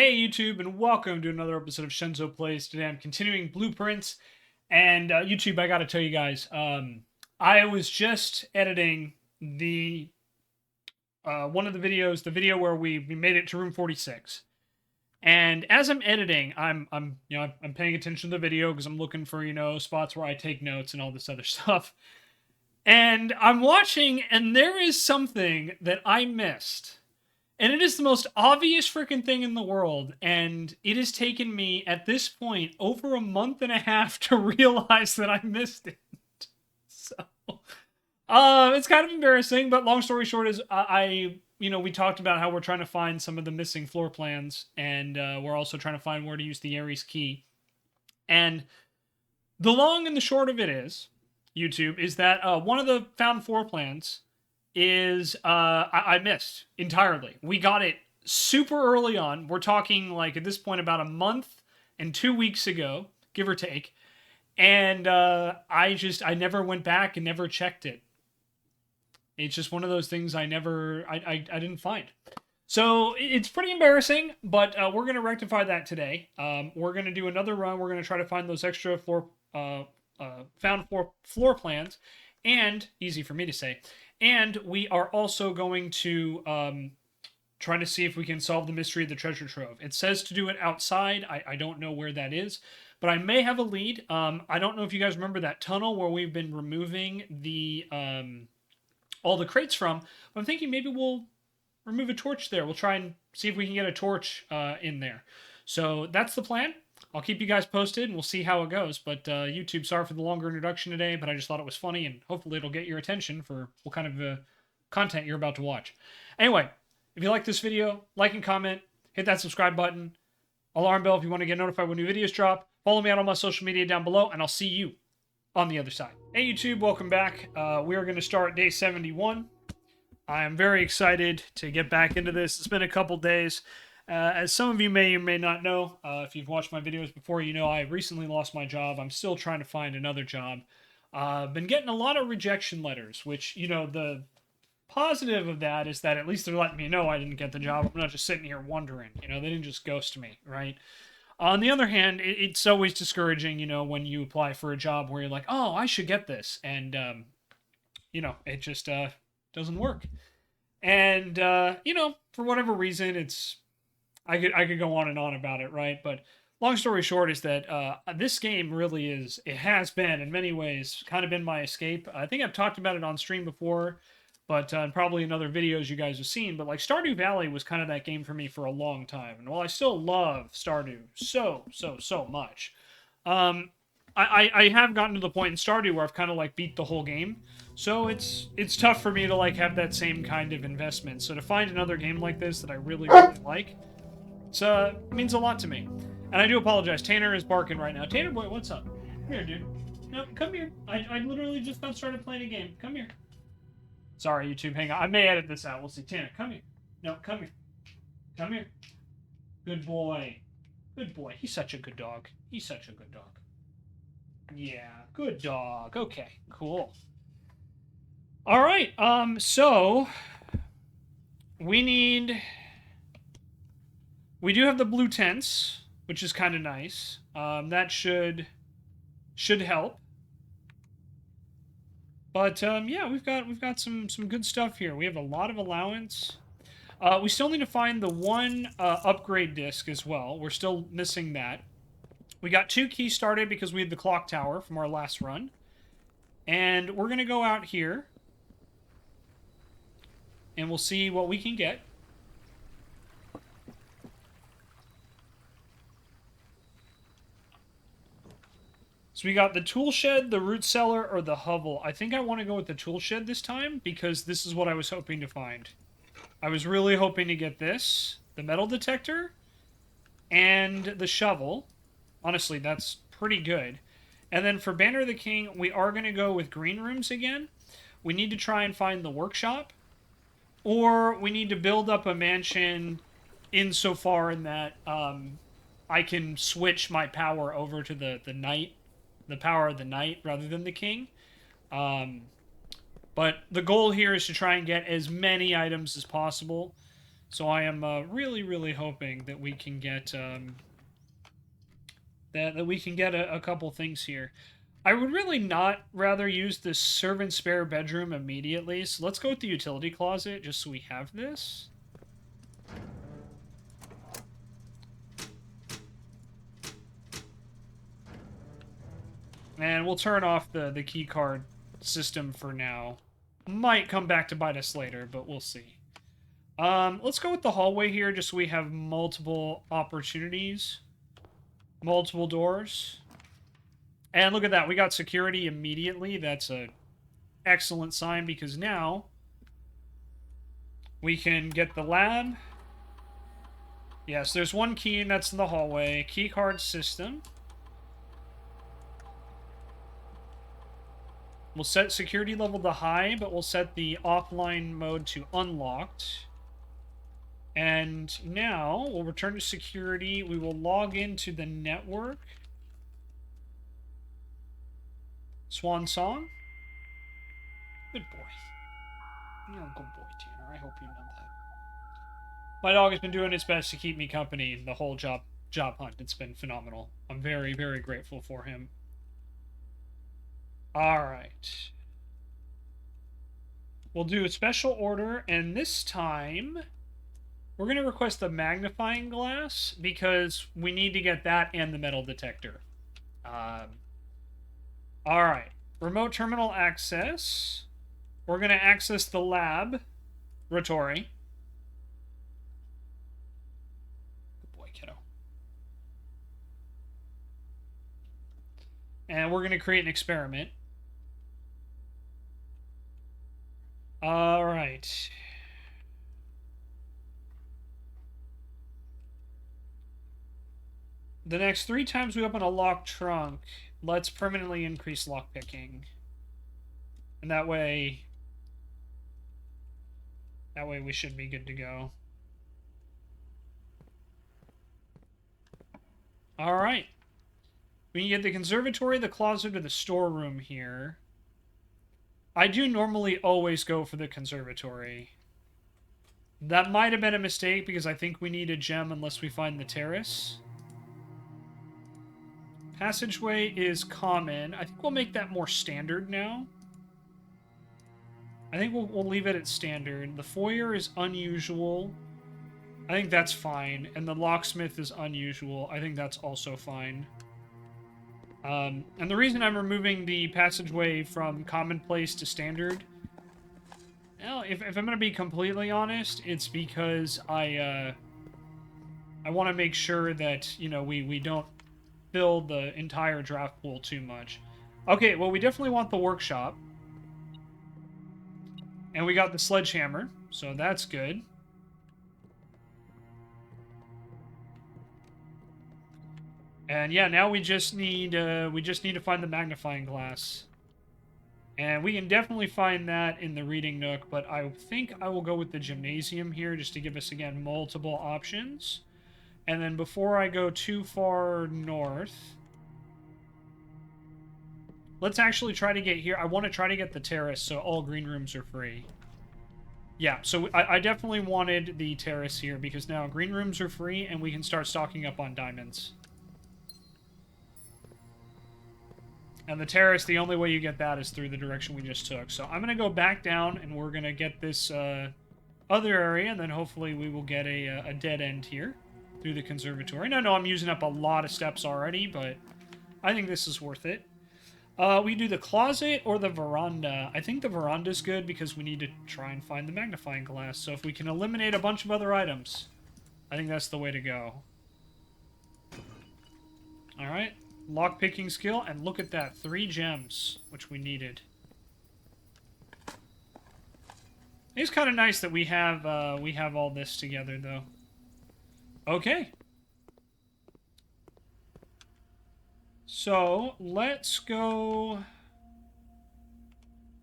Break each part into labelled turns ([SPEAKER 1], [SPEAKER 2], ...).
[SPEAKER 1] Hey YouTube, and welcome to another episode of Shenzo Plays. Today I'm continuing Blueprints, and YouTube, I gotta tell you guys, I was just editing the one of the videos, the video where we made it to room 46. And as I'm editing, I'm paying attention to the video because I'm looking for, spots where I take notes and all this other stuff. And I'm watching, and there is something that I missed. And it is the most obvious freaking thing in the world. And it has taken me, at this point, over a month and a half to realize that I missed it. So, it's kind of embarrassing, but long story short is we talked about how we're trying to find some of the missing floor plans. And we're also trying to find where to use the Ares key. And the long and the short of it is, YouTube, is that one of the found floor plans is I missed entirely. We got it super early on. We're talking like at this point about a month and 2 weeks ago, give or take. And I never went back and never checked it. It's just one of those things I didn't find. So it's pretty embarrassing, but we're going to rectify that today. We're going to do another run. We're going to try to find those extra found floor plans, and easy for me to say. And we are also going to try to see if we can solve the mystery of the treasure trove. It says to do it outside. I don't know where that is, but I may have a lead. I don't know if you guys remember that tunnel where we've been removing the all the crates from. But I'm thinking maybe we'll remove a torch there. We'll try and see if we can get a torch in there. So that's the plan. I'll keep you guys posted, and we'll see how it goes. But YouTube, sorry for the longer introduction today, but I just thought it was funny, and hopefully it'll get your attention for what kind of content you're about to watch. Anyway, if you like this video, like and comment, hit that subscribe button, alarm bell if you want to get notified when new videos drop. Follow me out on my social media down below, and I'll see you on the other side. Hey YouTube, welcome back. We are going to start day 71. I am very excited to get back into this. It's been a couple days. As some of you may or may not know, if you've watched my videos before, you know I recently lost my job. I'm still trying to find another job. I've been getting a lot of rejection letters, which, the positive of that is that at least they're letting me know I didn't get the job. I'm not just sitting here wondering. They didn't just ghost me, right? On the other hand, it's always discouraging, when you apply for a job where you're like, oh, I should get this. And, it just doesn't work. And, for whatever reason, I could go on and on about it, right? But long story short is that this game really it has been, in many ways, kind of been my escape. I think I've talked about it on stream before, but probably in other videos you guys have seen. But like Stardew Valley was kind of that game for me for a long time. And while I still love Stardew so much, I have gotten to the point in Stardew where I've kind of like beat the whole game. So it's tough for me to like have that same kind of investment. So to find another game like this that I really like, it means a lot to me. And I do apologize. Tanner is barking right now. Tanner boy, what's up? Come here, dude. No, come here. I literally just got started playing a game. Come here. Sorry, YouTube. Hang on. I may edit this out. We'll see. Tanner, come here. No, come here. Come here. Good boy. Good boy. He's such a good dog. He's such a good dog. Yeah, good dog. Okay, cool. All right. So we do have the blue tents, which is kind of nice. That should help. But yeah, we've got some good stuff here. We have a lot of allowance. We still need to find the one upgrade disc as well. We're still missing that. We got 2 keys started because we had the clock tower from our last run. And we're going to go out here. And we'll see what we can get. So we got the tool shed, the root cellar, or the hovel. I think I want to go with the tool shed this time because this is what I was hoping to find. I was really hoping to get this, the metal detector, and the shovel. Honestly, that's pretty good. And then for Banner of the King, we are going to go with green rooms again. We need to try and find the workshop. Or we need to build up a mansion insofar in that I can switch my power over to the knight. The power of the knight rather than the king. But the goal here is to try and get as many items as possible So I am really, really hoping that we can get that we can get a couple things here. I would really not rather use this servant spare bedroom immediately, so let's go with the utility closet just so we have this. And we'll turn off the key card system for now. Might come back to bite us later, but we'll see. Let's go with the hallway here just so we have multiple opportunities. Multiple doors. And look at that, we got security immediately. That's a excellent sign because now we can get the lab. Yes, there's one key and that's in the hallway. Key card system. We'll set security level to high, but we'll set the offline mode to unlocked. And now we'll return to security. We will log into the network. Swan song. Good boy. You're a good boy, Tanner. I hope you know that. My dog has been doing its best to keep me company the whole job hunt. It's been phenomenal. I'm very, very grateful for him. Alright. We'll do a special order, and this time we're going to request the magnifying glass because we need to get that and the metal detector. Alright. Remote terminal access. We're going to access the lab. Rotori. Good boy, kiddo. And we're going to create an experiment. Alright. The next 3 times we open a locked trunk, let's permanently increase lockpicking. And that way we should be good to go. Alright. We can get the conservatory, the closet, or the storeroom here. I do normally always go for the conservatory. That might have been a mistake because I think we need a gem unless we find the terrace. Passageway is common. I think we'll make that more standard now. I think we'll leave it at standard. The foyer is unusual. I think that's fine. And the locksmith is unusual. I think that's also fine. And the reason I'm removing the passageway from commonplace to standard, well, if I'm going to be completely honest, it's because I want to make sure that, you know, we don't fill the entire draft pool too much. Okay, well, we definitely want the workshop. And we got the sledgehammer, so that's good. And yeah, now we just need to find the magnifying glass. And we can definitely find that in the reading nook, but I think I will go with the gymnasium here just to give us, again, multiple options. And then before I go too far north, let's actually try to get here. I want to try to get the terrace so all green rooms are free. Yeah, so I definitely wanted the terrace here because now green rooms are free and we can start stocking up on diamonds. And the terrace, the only way you get that is through the direction we just took. So I'm going to go back down, and we're going to get this other area, and then hopefully we will get a dead end here through the conservatory. Now, I know I'm using up a lot of steps already, but I think this is worth it. We do the closet or the veranda. I think the veranda's good because we need to try and find the magnifying glass. So if we can eliminate a bunch of other items, I think that's the way to go. All right. Lockpicking skill, and look at that, 3 gems, which we needed. It's kind of nice that we have all this together, though. Okay. So let's go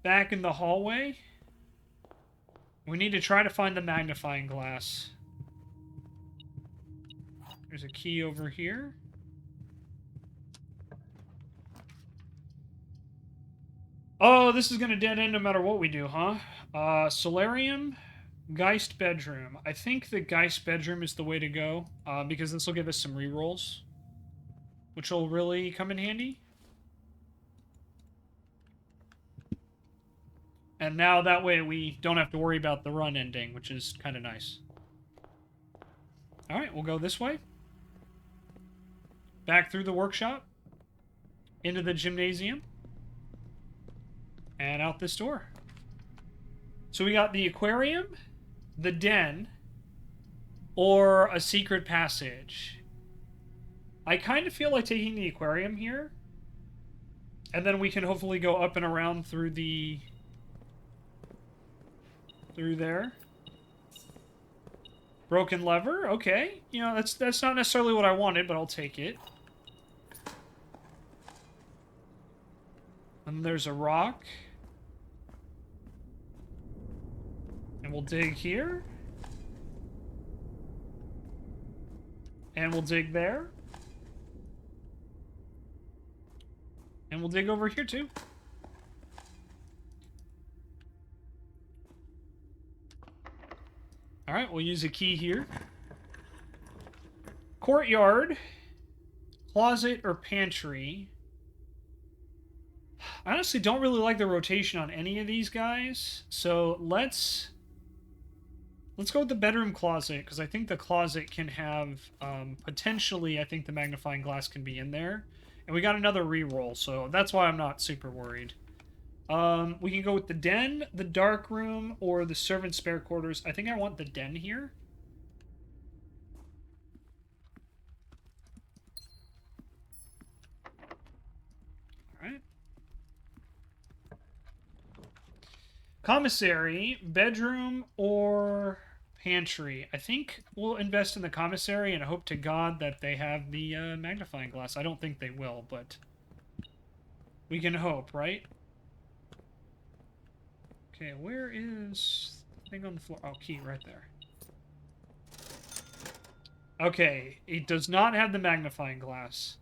[SPEAKER 1] back in the hallway. We need to try to find the magnifying glass. There's a key over here. Oh, this is going to dead end no matter what we do, huh? Solarium. Geist bedroom. I think the Geist bedroom is the way to go, because this will give us some rerolls, which will really come in handy. And now that way we don't have to worry about the run ending, which is kind of nice. Alright, we'll go this way. Back through the workshop. Into the gymnasium. And out this door. So we got the aquarium, the den, or a secret passage. I kind of feel like taking the aquarium here. And then we can hopefully go up and around through the... through there. Broken lever, okay. You know, that's not necessarily what I wanted, but I'll take it. And there's a rock. And we'll dig here. And we'll dig there. And we'll dig over here too. Alright, we'll use a key here. Courtyard. Closet or pantry. I honestly don't really like the rotation on any of these guys. So let's go with the bedroom closet, because I think the closet can have, potentially, I think the magnifying glass can be in there. And we got another reroll, so that's why I'm not super worried. We can go with the den, the dark room, or the servant's spare quarters. I think I want the den here. Alright. Commissary, bedroom, or pantry. I think we'll invest in the commissary and hope to God that they have the magnifying glass. I don't think they will, but we can hope, right? Okay, where is the thing on the floor? Oh, key right there. Okay, it does not have the magnifying glass.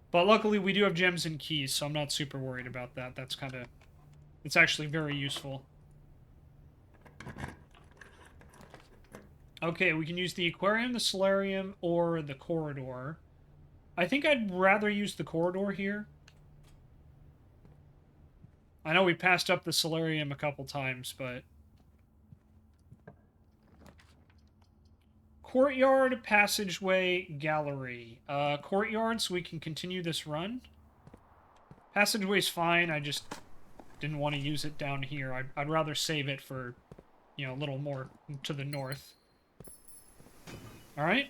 [SPEAKER 1] But luckily we do have gems and keys, so I'm not super worried about that. That's kind of... it's actually very useful. Okay, we can use the aquarium, the solarium, or the corridor. I think I'd rather use the corridor here. I know we passed up the solarium a couple times, but... Courtyard, passageway, gallery. Courtyard, so we can continue this run. Passageway's fine, I just didn't want to use it down here. I'd rather save it for, you know, a little more to the north. Alright.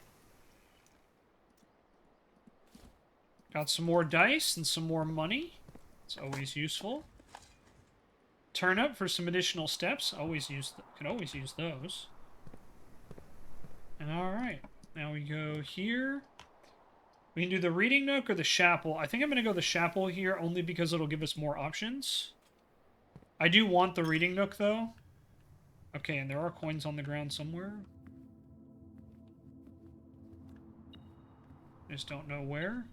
[SPEAKER 1] Got some more dice and some more money. It's always useful. Turnip for some additional steps. Can always use those. And alright. Now we go here. We can do the reading nook or the chapel. I think I'm going to go the chapel here only because it'll give us more options. I do want the reading nook, though. Okay, and there are coins on the ground somewhere. Just don't know where.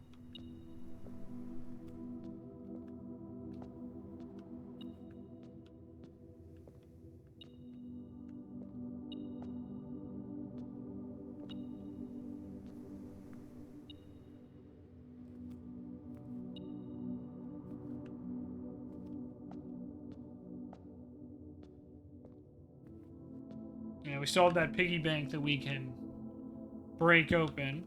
[SPEAKER 1] Yeah, we still have that piggy bank that we can break open.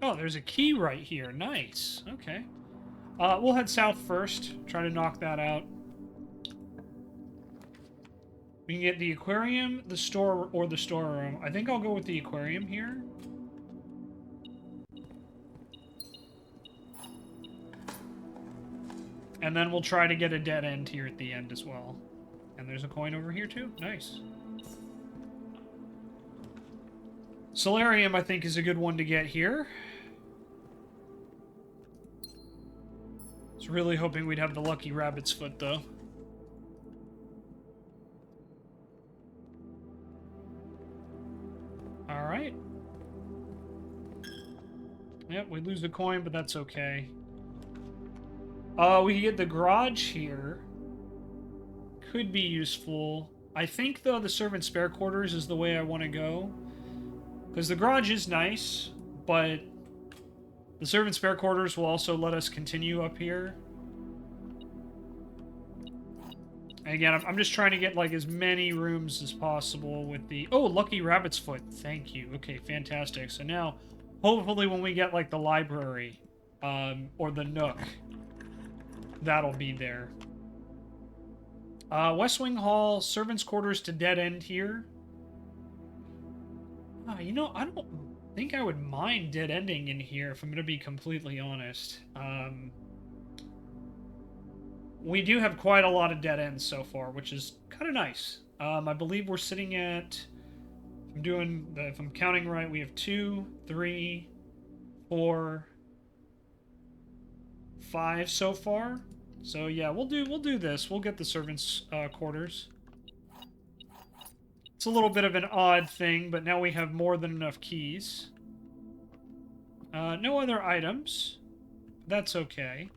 [SPEAKER 1] Oh, there's a key right here. Nice. Okay. We'll head south first. Try to knock that out. We can get the aquarium, the store, or the storeroom. I think I'll go with the aquarium here. And then we'll try to get a dead end here at the end as well. And there's a coin over here too. Nice. Solarium, I think, is a good one to get here. I was really hoping we'd have the lucky rabbit's foot, though. Alright. Yep, we lose the coin, but that's okay. We could get the garage here. Could be useful. I think, though, the servant spare quarters is the way I want to go. Because the garage is nice, but the servant spare quarters will also let us continue up here. And again, I'm just trying to get, like, as many rooms as possible with the... Oh, Lucky Rabbit's Foot. Thank you. Okay, fantastic. So now, hopefully when we get, like, the library, or the Nook, that'll be there. West Wing Hall, servants' quarters to dead end here. You know, I don't think I would mind dead ending in here, if I'm going to be completely honest. We do have quite a lot of dead ends so far, which is kind of nice. I believe we're sitting at... If I'm counting right, we have 2, 3, 4, 5 so far. So yeah, we'll do this. We'll get the servants' quarters. It's a little bit of an odd thing, but now we have more than enough keys. No other items. That's okay.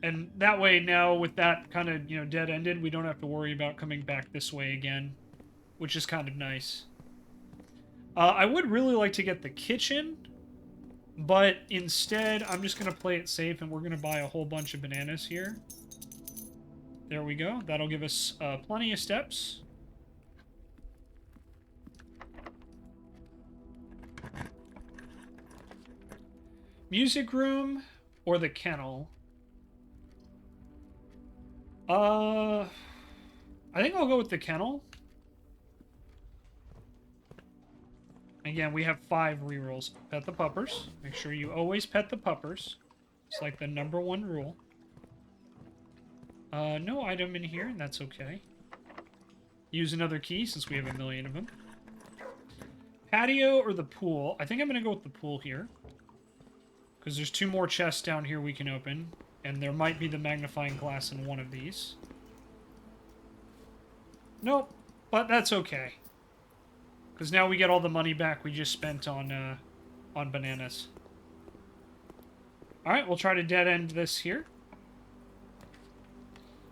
[SPEAKER 1] And that way now, with that kind of, you know, dead-ended, we don't have to worry about coming back this way again, which is kind of nice. I would really like to get the kitchen, but instead, I'm just going to play it safe, and we're going to buy a whole bunch of bananas here. There we go. That'll give us plenty of steps. Music room or the kennel? I think I'll go with the kennel. Again, we have 5 rerolls. Pet the puppers. Make sure you always pet the puppers. It's like the #1 rule. No item in here, and that's okay. Use another key, since we have a million of them. Patio or the pool? I think I'm going to go with the pool here. Because there's 2 more chests down here we can open. And there might be the magnifying glass in one of these. Nope, but that's okay. Because now we get all the money back we just spent on bananas. Alright, we'll try to dead-end this here.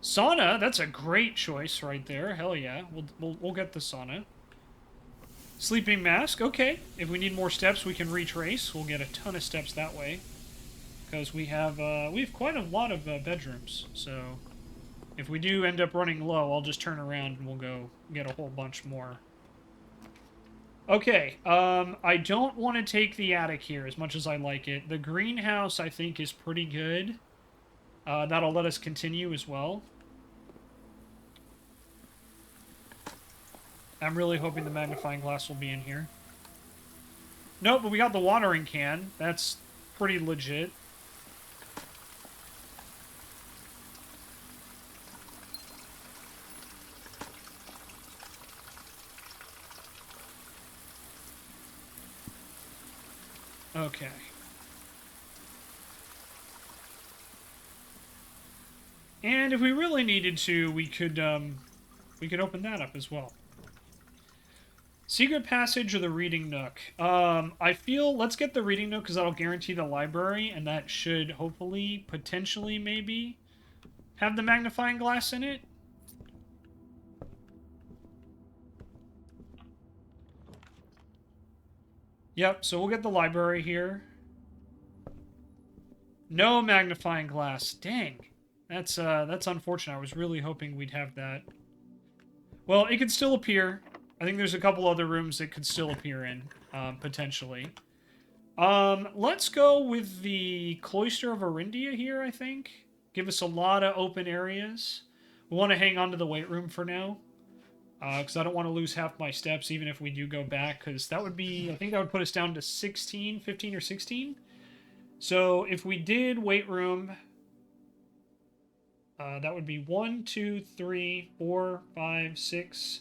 [SPEAKER 1] Sauna, that's a great choice right there. Hell yeah, we'll get the sauna. Sleeping mask, okay. If we need more steps, we can retrace. We'll get a ton of steps that way. Because we have quite a lot of bedrooms, so if we do end up running low, I'll just turn around and we'll go get a whole bunch more. Okay, I don't want to take the attic here as much as I like it. The greenhouse, I think, is pretty good. That'll let us continue as well. I'm really hoping the magnifying glass will be in here. Nope, but we got the watering can. That's pretty legit. Okay. And if we really needed to, we could open that up as well. Secret passage or the reading nook? I feel let's get the reading nook because that'll guarantee the library, and that should hopefully, potentially, maybe have the magnifying glass in it. Yep, so we'll get the library here. No magnifying glass. Dang. That's unfortunate. I was really hoping we'd have that. Well, it could still appear. I think there's a couple other rooms that could still appear in, potentially. Let's go with the Cloister of Arindia here, I think. Give us a lot of open areas. We want to hang on to the weight room for now. Because I don't want to lose half my steps, even if we do go back, because that would be, I think that would put us down to 16, 15, or 16. So if we did weight room, that would be 1, 2, 3, 4, 5, 6,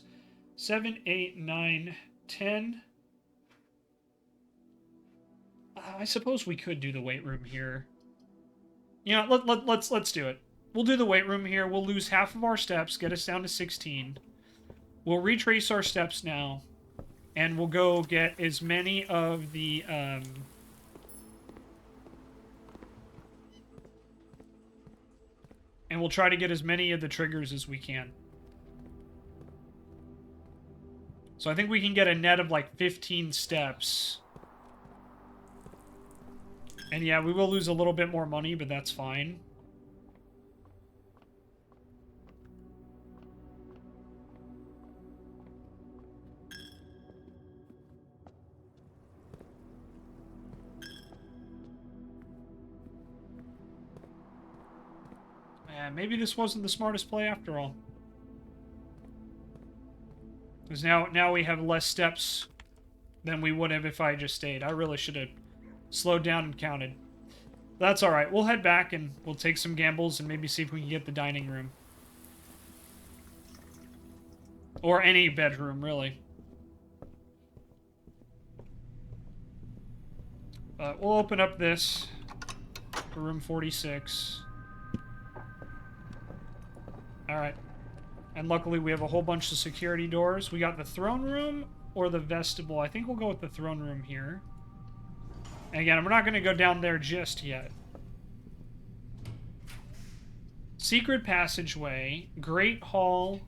[SPEAKER 1] 7, 8, 9, 10. I suppose we could do the weight room here. Yeah, let's do it. We'll do the weight room here. We'll lose half of our steps, get us down to 16. we'll retrace our steps now, and we'll go get as many of the, and we'll try to get as many of the triggers as we can. So I think we can get a net of like 15 steps. And yeah, we will lose a little bit more money, but that's fine. Maybe this wasn't the smartest play after all. Because now we have less steps than we would have if I just stayed. I really should have slowed down and counted. That's alright. We'll head back and we'll take some gambles and maybe see if we can get the dining room. Or any bedroom, really. We'll open up this for room 46. Alright. And luckily we have a whole bunch of security doors. We got the throne room or the vestibule. I think we'll go with the throne room here. And again, we're not going to go down there just yet. Secret passageway. Great hall.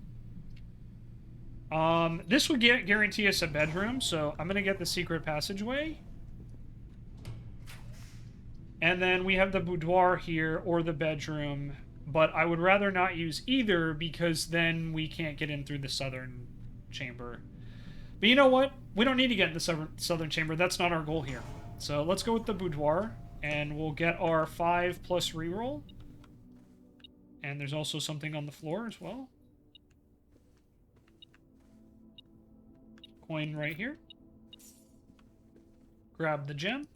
[SPEAKER 1] This would guarantee us a bedroom, so I'm going to get the secret passageway. And then we have the boudoir here, or the bedroom. But I would rather not use either, because then we can't get in through the southern chamber. But you know what? We don't need to get in the southern chamber. That's not our goal here. So let's go with the boudoir, and we'll get our 5 plus reroll. And there's also something on the floor as well. Coin right here. Grab the gem.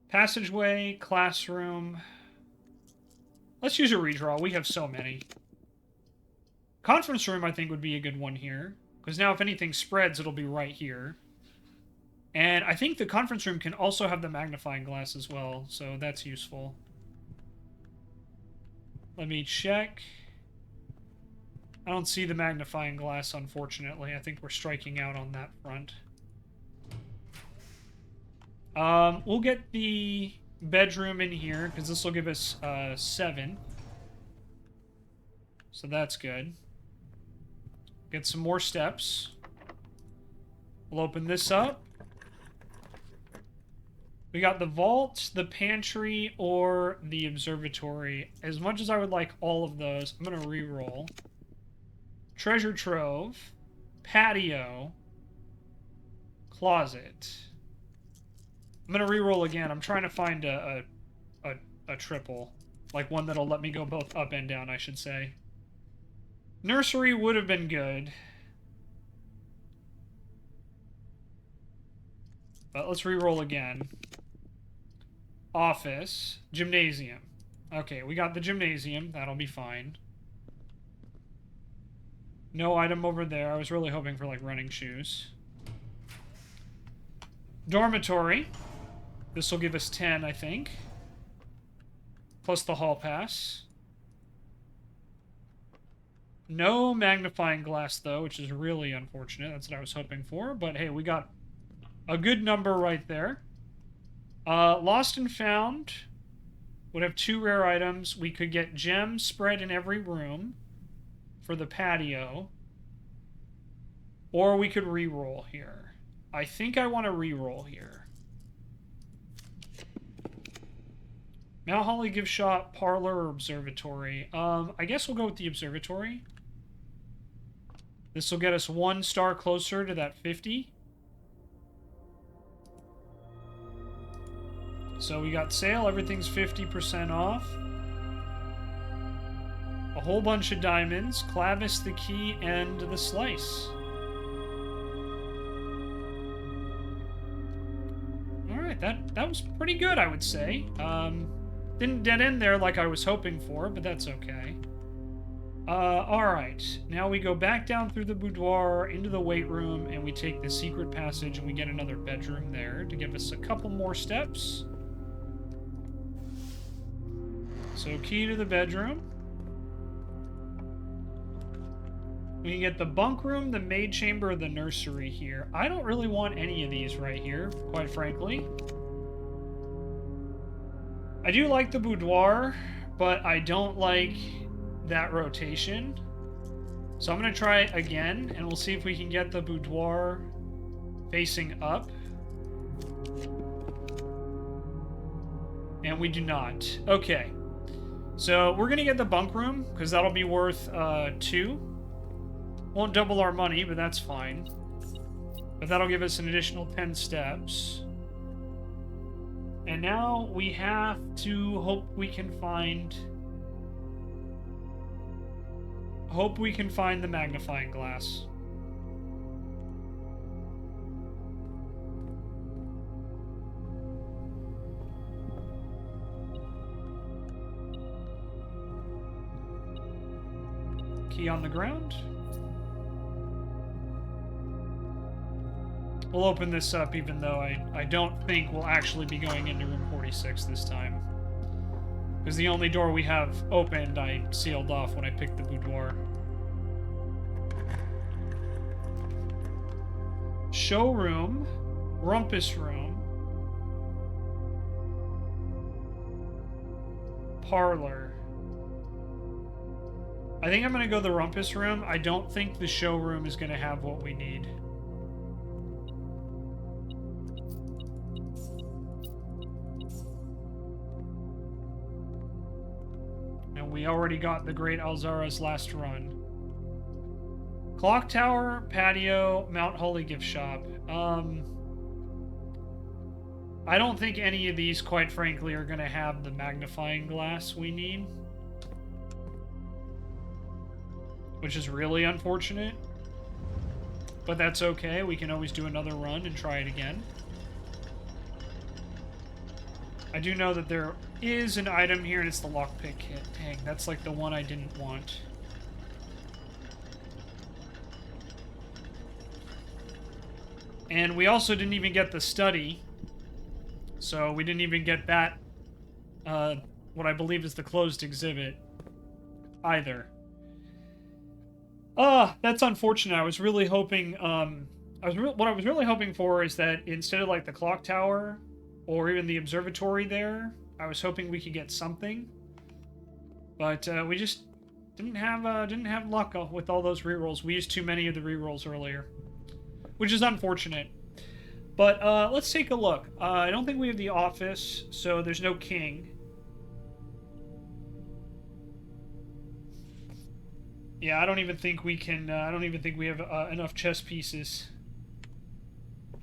[SPEAKER 1] Passageway, classroom. Let's use a redraw. We have so many. Conference room, I think, would be a good one here. Because now if anything spreads, it'll be right here. And I think the conference room can also have the magnifying glass as well. So that's useful. Let me check. I don't see the magnifying glass, unfortunately. I think we're striking out on that front. We'll get the bedroom in here, because this will give us 7. So that's good. Get some more steps. We'll open this up. We got the vault, the pantry, or the observatory. As much as I would like all of those, I'm going to re-roll. Treasure trove, patio, closet. I'm going to re-roll again. I'm trying to find a triple. Like one that'll let me go both up and down, I should say. Nursery would have been good. But let's re-roll again. Office. Gymnasium. Okay, we got the gymnasium. That'll be fine. No item over there. I was really hoping for, like, running shoes. Dormitory. This will give us 10, I think. Plus the hall pass. No magnifying glass, though, which is really unfortunate. That's what I was hoping for. But, hey, we got a good number right there. Lost and Found would have 2 rare items. We could get gems spread in every room for the patio. Or we could re-roll here. I think I want to re-roll here. Mount Holly gift shop, parlor, or observatory. I guess we'll go with the observatory. This will get us 1 star closer to that 50. So we got sale, everything's 50% off. A whole bunch of diamonds, Clavis, the key, and the slice. Alright, that was pretty good, I would say. Didn't dead end there like I was hoping for, but that's okay. Alright. Now we go back down through the boudoir, into the weight room, and we take the secret passage, and we get another bedroom there to give us a couple more steps. So key to the bedroom. We can get the bunk room, the maid chamber, or the nursery here. I don't really want any of these right here, quite frankly. I do like the boudoir, but I don't like that rotation. So I'm going to try it again, and we'll see if we can get the boudoir facing up. And we do not. Okay. So we're going to get the bunk room, because that'll be worth 2. Won't double our money, but that's fine. But that'll give us an additional 10 steps. And now we have to hope we can find the magnifying glass. Key on the ground. We'll open this up, even though I don't think we'll actually be going into room 46 this time. Because the only door we have opened, I sealed off when I picked the boudoir. Showroom. Rumpus room. Parlor. I think I'm going to go the rumpus room. I don't think the showroom is going to have what we need. We already got the Great Alzara's last run. Clock Tower, Patio, Mount Holly Gift Shop. I don't think any of these, quite frankly, are going to have the magnifying glass we need. Which is really unfortunate. But that's okay. We can always do another run and try it again. I do know that there is an item here, and it's the lockpick kit. Dang, that's like the one I didn't want. And we also didn't even get the study. So we didn't even get that, what I believe is the closed exhibit, either. That's unfortunate. I was really hoping, what I was really hoping for is that instead of like the clock tower, or even the observatory there, I was hoping we could get something. But we just didn't have luck with all those rerolls. We used too many of the rerolls earlier, which is unfortunate. But let's take a look. I don't think we have the office, so there's no king. Yeah, I don't even think we can. I don't even think we have enough chess pieces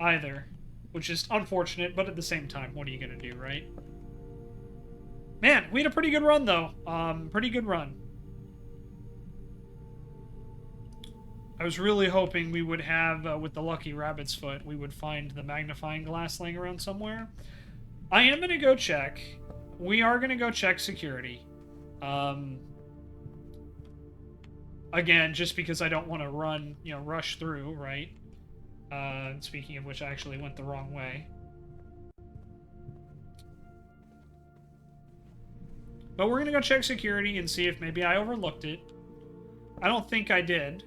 [SPEAKER 1] either. Which is unfortunate, but at the same time, what are you going to do, right? Man, we had a pretty good run, though. Pretty good run. I was really hoping we would have, with the lucky rabbit's foot, we would find the magnifying glass laying around somewhere. I am going to go check. We are going to go check security. Again, just because I don't want to rush through, right? Speaking of which, I actually went the wrong way. But we're going to go check security and see if maybe I overlooked it. I don't think I did.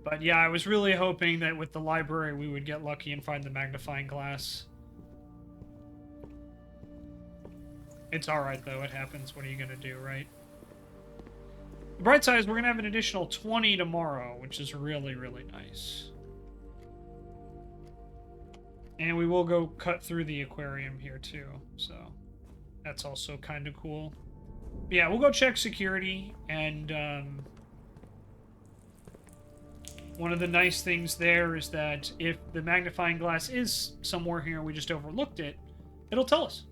[SPEAKER 1] But yeah, I was really hoping that with the library we would get lucky and find the magnifying glass. It's alright though, it happens. What are you going to do, right? The bright side is we're going to have an additional 20 tomorrow, which is really, really nice. And we will go cut through the aquarium here too, so that's also kind of cool. But yeah, we'll go check security, and one of the nice things there is that if the magnifying glass is somewhere here and we just overlooked it, it'll tell us.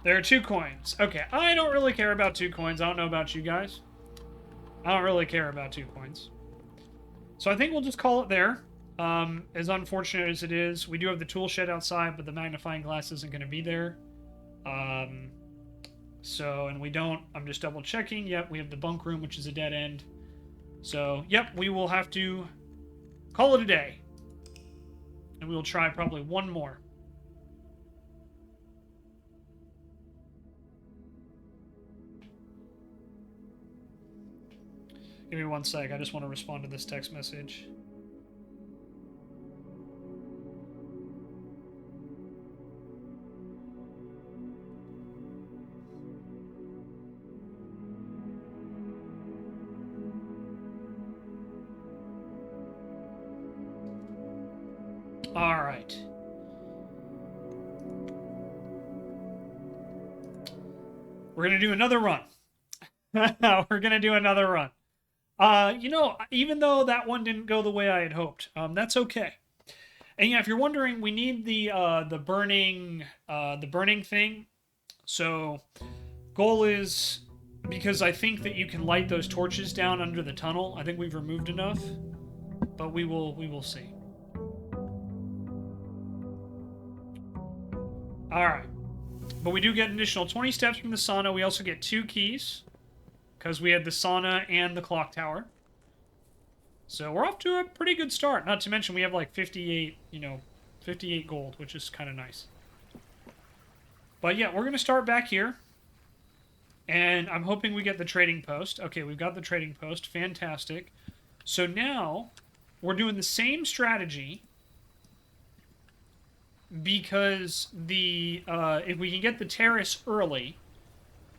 [SPEAKER 1] There are 2 coins. Okay, I don't really care about 2 coins. I don't know about you guys. I don't really care about 2 coins. So I think we'll just call it there. As unfortunate as it is, we do have the tool shed outside, but the magnifying glass isn't going to be there. And we don't. I'm just double checking. Yep, we have the bunk room, which is a dead end. So, yep, we will have to call it a day. And we'll try probably one more. Give me 1 sec. I just want to respond to this text message. All right. We're going to do another run. We're going to do another run. You know, even though that one didn't go the way I had hoped, that's okay. And yeah, if you're wondering, we need the burning thing. So, goal is, because I think that you can light those torches down under the tunnel. I think we've removed enough, but we will see. All right, but we do get an additional 20 steps from the sauna. We also get 2 keys because we had the sauna and the clock tower. So we're off to a pretty good start. Not to mention we have like 58, 58 gold, which is kind of nice. But yeah, we're going to start back here. And I'm hoping we get the trading post. Okay, we've got the trading post. Fantastic. So now we're doing the same strategy because if we can get the terrace early,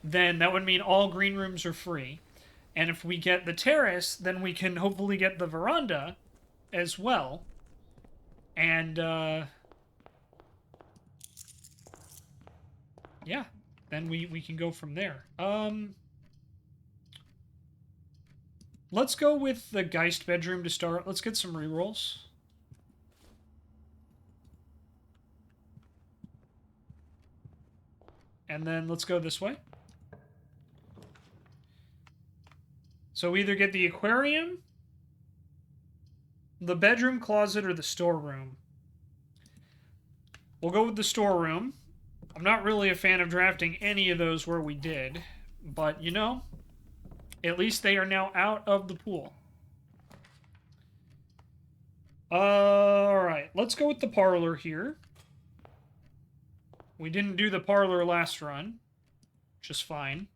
[SPEAKER 1] then that would mean all green rooms are free. And if we get the terrace, then we can hopefully get the veranda as well. And, yeah, then we can go from there. Let's go with the Geist bedroom to start. Let's get some rerolls. And then let's go this way. So we either get the aquarium, the bedroom, closet, or the storeroom. We'll go with the storeroom. I'm not really a fan of drafting any of those where we did, but you know, at least they are now out of the pool. Alright, let's go with the parlor here. We didn't do the parlor last run, which is fine.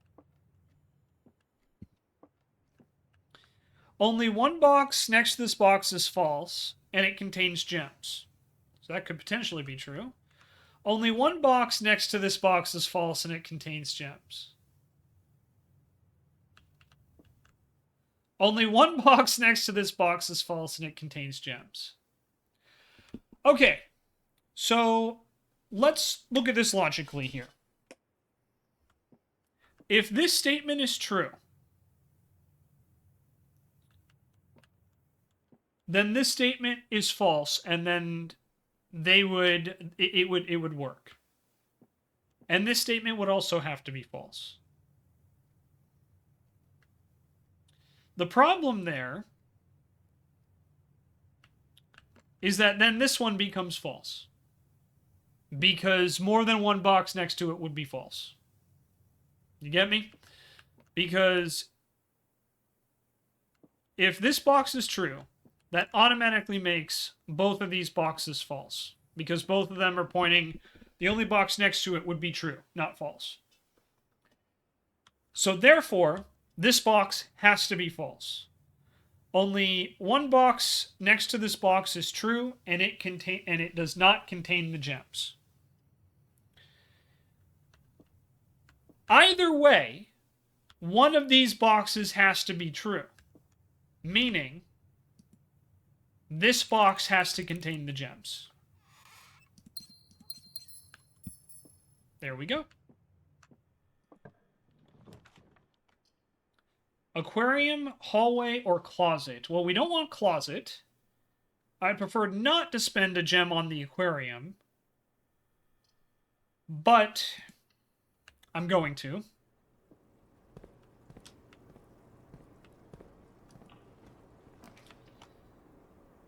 [SPEAKER 1] Only one box next to this box is false, and it contains gems. So that could potentially be true. Only one box next to this box is false, and it contains gems. Only one box next to this box is false, and it contains gems. Okay, so let's look at this logically here. If this statement is true, then this statement is false, and then it would work. And this statement would also have to be false. The problem there is that then this one becomes false, because more than one box next to it would be false. You get me? Because if this box is true, that automatically makes both of these boxes false, because both of them are pointing, the only box next to it would be true, not false. So therefore, this box has to be false. Only one box next to this box is true, and it does not contain the gems. Either way, one of these boxes has to be true, meaning this box has to contain the gems. There we go. Aquarium, hallway, or closet? Well, we don't want closet. I prefer not to spend a gem on the aquarium, but I'm going to.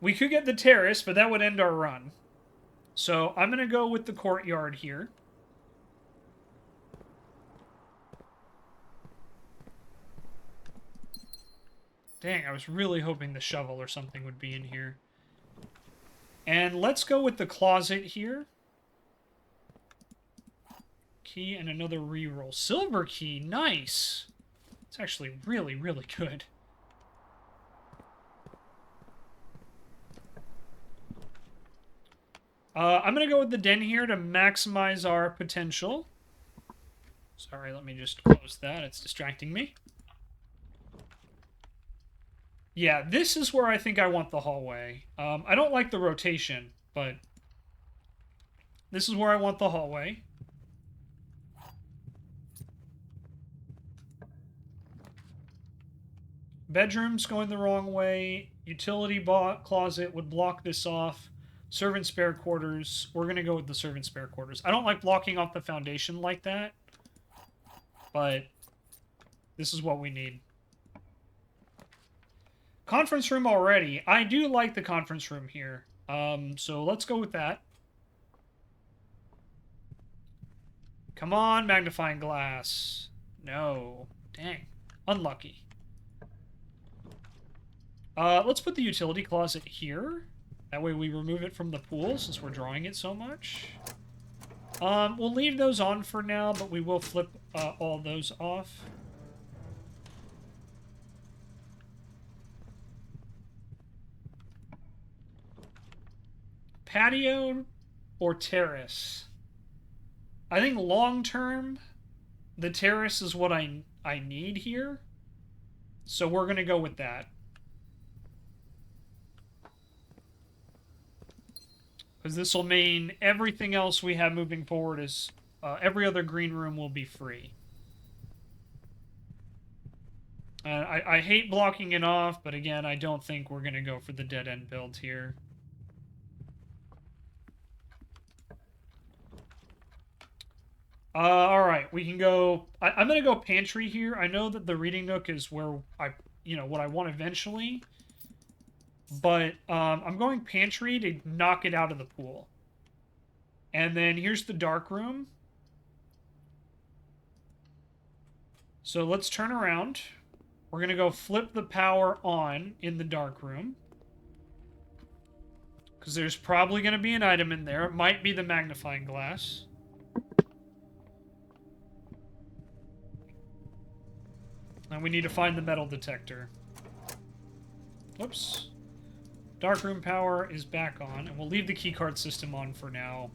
[SPEAKER 1] We could get the terrace, but that would end our run. So I'm going to go with the courtyard here. Dang, I was really hoping the shovel or something would be in here. And let's go with the closet here. Key and another reroll. Silver key, nice. It's actually really, really good. I'm going to go with the den here to maximize our potential. Sorry, let me just close that. It's distracting me. Yeah, this is where I think I want the hallway. I don't like the rotation, but this is where I want the hallway. Bedroom's going the wrong way. Utility closet would block this off. Servant spare quarters. We're going to go with the servant spare quarters. I don't like blocking off the foundation like that, but this is what we need. Conference room already. I do like the conference room here. So let's go with that. Come on, magnifying glass. No. Dang. Unlucky. Let's put the utility closet here. That way we remove it from the pool since we're drawing it so much. We'll leave those on for now, but we will flip all those off. Patio or terrace? I think long term, the terrace is what I need here. So we're going to go with that. Because this will mean everything else we have moving forward is... every other green room will be free. I hate blocking it off, but again, I don't think we're going to go for the dead-end build here. Alright, we can go... I'm going to go pantry here. I know that the reading nook is where what I want eventually. But I'm going pantry to knock it out of the pool. And then here's the dark room. So let's turn around. We're going to go flip the power on in the dark room. Because there's probably going to be an item in there. It might be the magnifying glass. And we need to find the metal detector. Whoops. Darkroom power is back on, and we'll leave the keycard system on for now.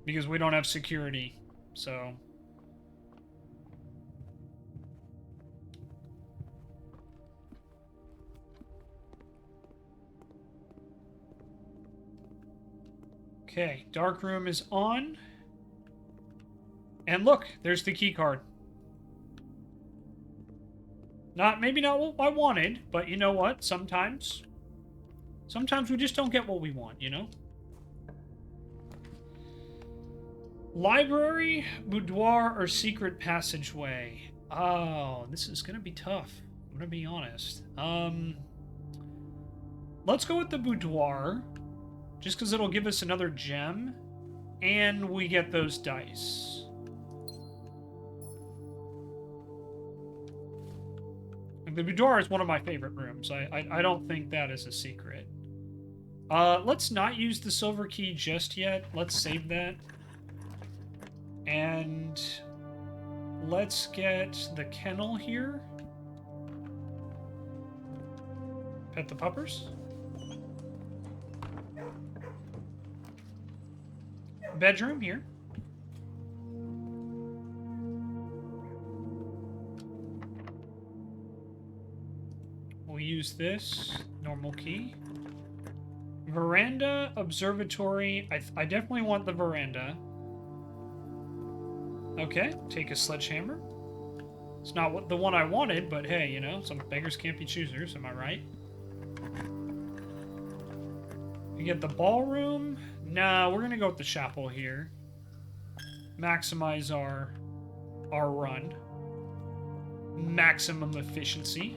[SPEAKER 1] Because we don't have security, so... Okay, darkroom is on. And look, there's the keycard. Maybe not what I wanted, but you know what? Sometimes we just don't get what we want, you know? Library, boudoir, or secret passageway? Oh, this is gonna be tough. I'm gonna be honest. Let's go with the boudoir, just because it'll give us another gem, and we get those dice. The boudoir is one of my favorite rooms. I don't think that is a secret. Let's not use the silver key just yet. Let's save that. And let's get the kennel here. Pet the puppers. Bedroom here. We'll use this. Normal key. Veranda, observatory. I definitely want the veranda. Okay, take a sledgehammer. It's not the one I wanted, but hey, you know, some beggars can't be choosers, am I right? We get the ballroom. Nah, we're gonna go with the chapel here. Maximize our run. Maximum efficiency.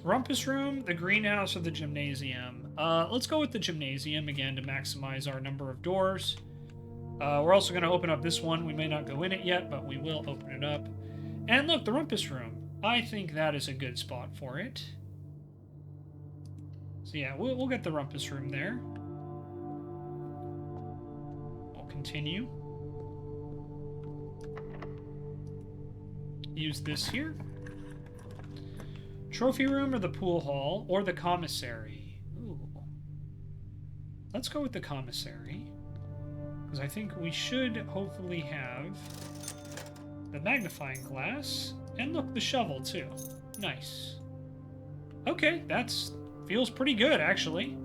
[SPEAKER 1] Rumpus room, the greenhouse, or the gymnasium. Let's go with the gymnasium again to maximize our number of doors. We're also going to open up this one. We may not go in it yet, but we will open it up. And look, the rumpus room. I think that is a good spot for it. So yeah, we'll get the rumpus room there. We'll continue. Use this here. Trophy room or the pool hall or the commissary. Ooh. Let's go with the commissary. Because I think we should hopefully have the magnifying glass. And look, the shovel too. Nice. Okay, that's feels pretty good actually.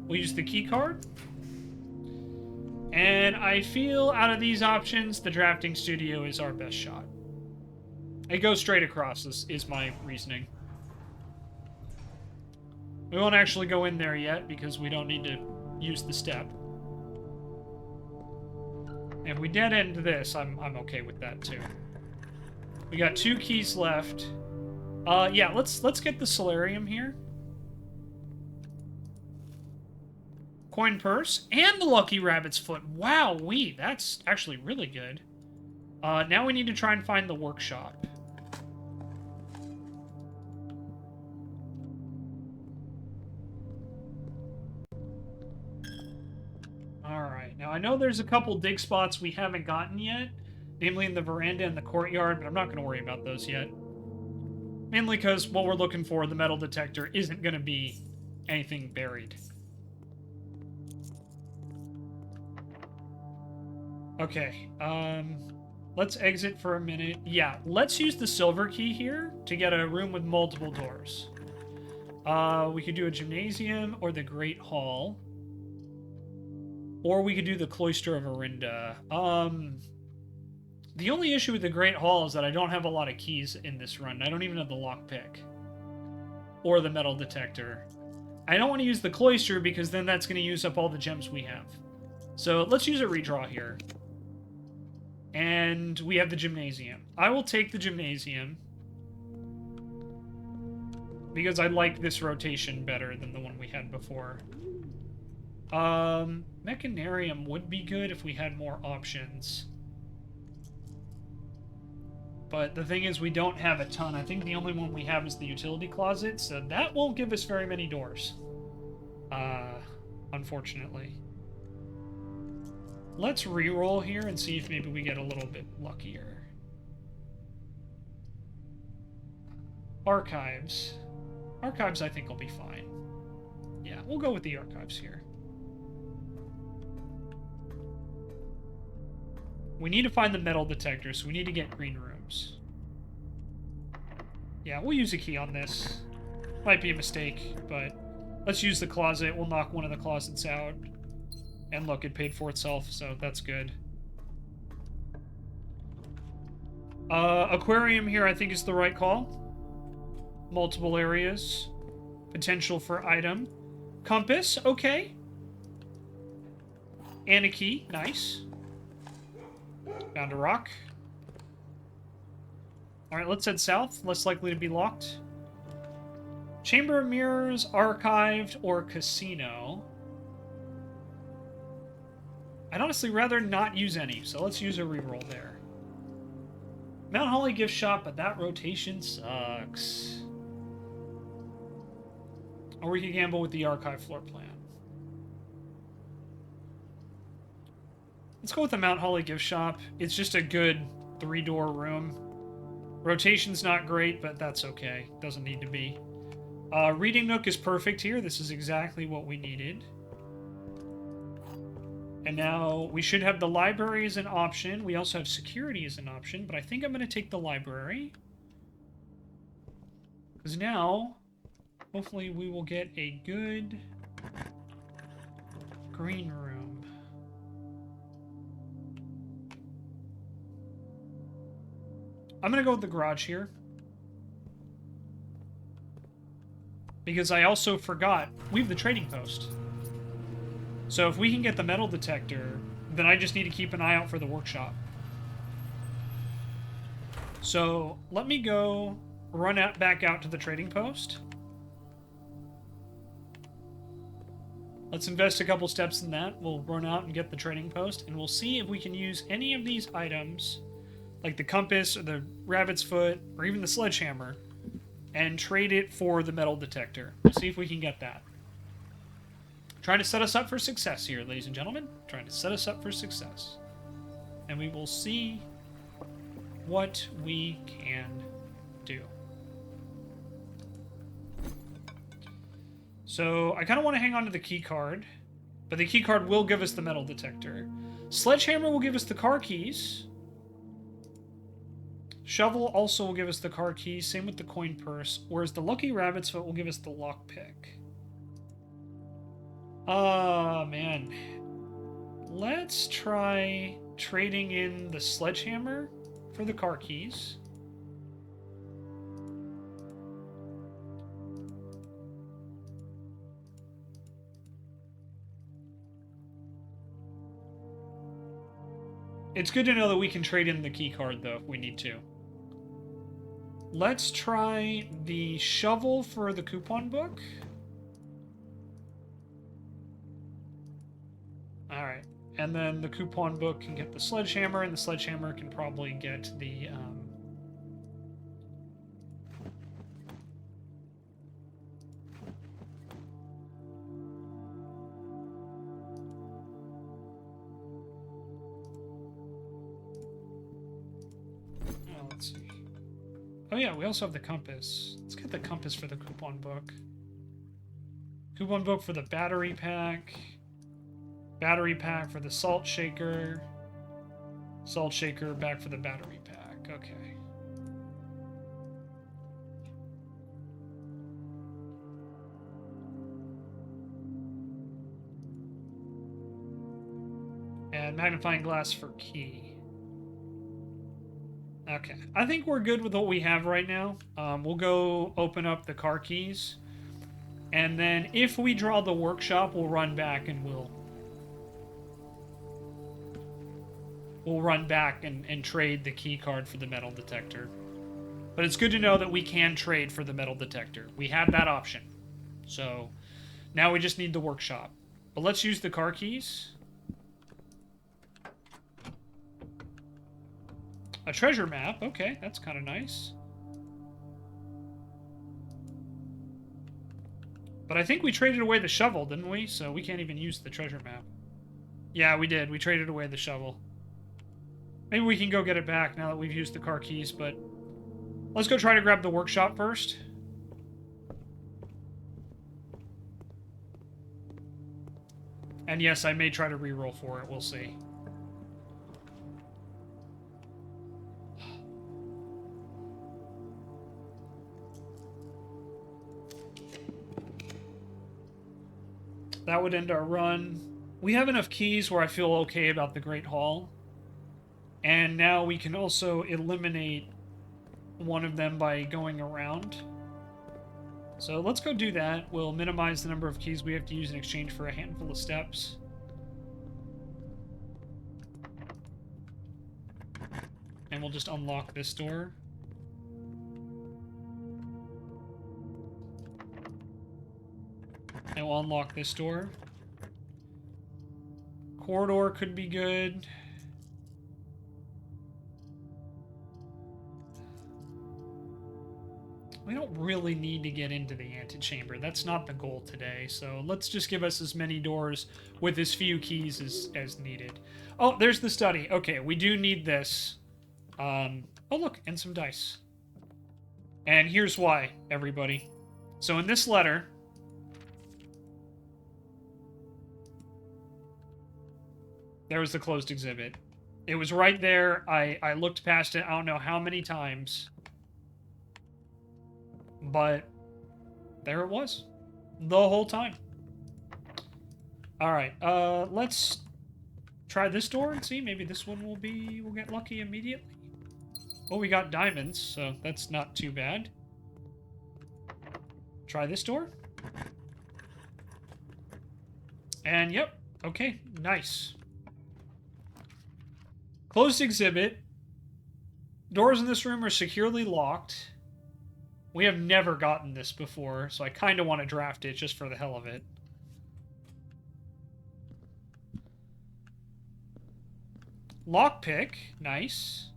[SPEAKER 1] We'll use the key card. And I feel out of these options, the drafting studio is our best shot. It goes straight across, is my reasoning. We won't actually go in there yet because we don't need to use the step. And if we dead end this, I'm okay with that too. We got 2 keys left. Yeah, let's get the solarium here. Coin purse and the lucky rabbit's foot. Wow-wee, that's actually really good. Now we need to try and find the workshop. Alright, now I know there's a couple dig spots we haven't gotten yet, namely in the veranda and the courtyard, but I'm not going to worry about those yet. Mainly because what we're looking for, the metal detector, isn't going to be anything buried. Okay, let's exit for a minute. Yeah, let's use the silver key here to get a room with multiple doors. We could do a gymnasium or the Great Hall. Or we could do the Cloister of Arinda. The only issue with the Great Hall is that I don't have a lot of keys in this run. I don't even have the lockpick. Or the metal detector. I don't want to use the Cloister because then that's going to use up all the gems we have. So let's use a redraw here. And we have the gymnasium. I will take the gymnasium. Because I like this rotation better than the one we had before. Mechanarium would be good if we had more options. But the thing is, we don't have a ton. I think the only one we have is the utility closet, so that won't give us very many doors. Unfortunately. Let's re-roll here and see if maybe we get a little bit luckier. Archives. Archives, I think, will be fine. Yeah, we'll go with the archives here. We need to find the metal detector, so we need to get green rooms. Yeah, we'll use a key on this. Might be a mistake, but let's use the closet. We'll knock one of the closets out. And look, it paid for itself, so that's good. Aquarium here, I think, is the right call. Multiple areas. Potential for item. Compass, okay. And a key, nice. Found a rock. Alright, let's head south. Less likely to be locked. Chamber of Mirrors, Archived, or Casino. I'd honestly rather not use any, so let's use a reroll there. Mount Holly gift shop, but that rotation sucks. Or we could gamble with the archive floor plan. Let's go with the Mount Holly gift shop. It's just a good 3-door room. Rotation's not great, but that's okay. Doesn't need to be. Reading nook is perfect here. This is exactly what we needed. And now we should have the library as an option. We also have security as an option, but I think I'm going to take the library. Because now, hopefully we will get a good green room. I'm going to go with the garage here. Because I also forgot, we have the trading post. So if we can get the metal detector, then I just need to keep an eye out for the workshop. So let me go run back out to the trading post. Let's invest a couple steps in that. We'll run out and get the trading post, and we'll see if we can use any of these items like the compass or the rabbit's foot or even the sledgehammer, and trade it for the metal detector. We'll see if we can get that. Trying to set us up for success here, ladies and gentlemen. Trying to set us up for success. And we will see what we can do. So I kind of want to hang on to the key card, but the key card will give us the metal detector. Sledgehammer will give us the car keys. Shovel also will give us the car keys, same with the coin purse, whereas the lucky rabbit's foot will give us the lockpick. Oh, man. Let's try trading in the sledgehammer for the car keys. It's good to know that we can trade in the key card, though, if we need to. Let's try the shovel for the coupon book. Alright. And then the coupon book can get the sledgehammer, and the sledgehammer can probably get the... let's see. Oh yeah, we also have the compass. Let's get the compass for the coupon book. Coupon book for the battery pack. Battery pack for the salt shaker. Salt shaker back for the battery pack. Okay. And magnifying glass for key. Okay, I think we're good with what we have right now. We'll go open up the car keys. And then if we draw the workshop, we'll run back and we'll run back and trade the key card for the metal detector. But it's good to know that we can trade for the metal detector. We have that option. So now we just need the workshop. But let's use the car keys. A treasure map. Okay, that's kind of nice. But I think we traded away the shovel, didn't we? So we can't even use the treasure map. Yeah, we did. We traded away the shovel. Maybe we can go get it back now that we've used the car keys, but... let's go try to grab the workshop first. And yes, I may try to reroll for it. We'll see. That would end our run. We have enough keys where I feel okay about the Great Hall. And now we can also eliminate one of them by going around. So let's go do that. We'll minimize the number of keys we have to use in exchange for a handful of steps. And we'll just unlock this door. And we'll unlock this door. Corridor could be good. We don't really need to get into the antechamber. That's not the goal today. So let's just give us as many doors with as few keys as needed. Oh, there's the study. Okay, we do need this. Oh, look, and some dice. And here's why, everybody. So in this letter... there was the closed exhibit. It was right there. I looked past it I don't know how many times. But there it was. The whole time. Alright, let's try this door and see. Maybe this one we'll get lucky immediately. Oh, we got diamonds, so that's not too bad. Try this door. And yep, okay, nice. Closed exhibit. Doors in this room are securely locked. We have never gotten this before, so I kind of want to draft it just for the hell of it. Lockpick. Nice.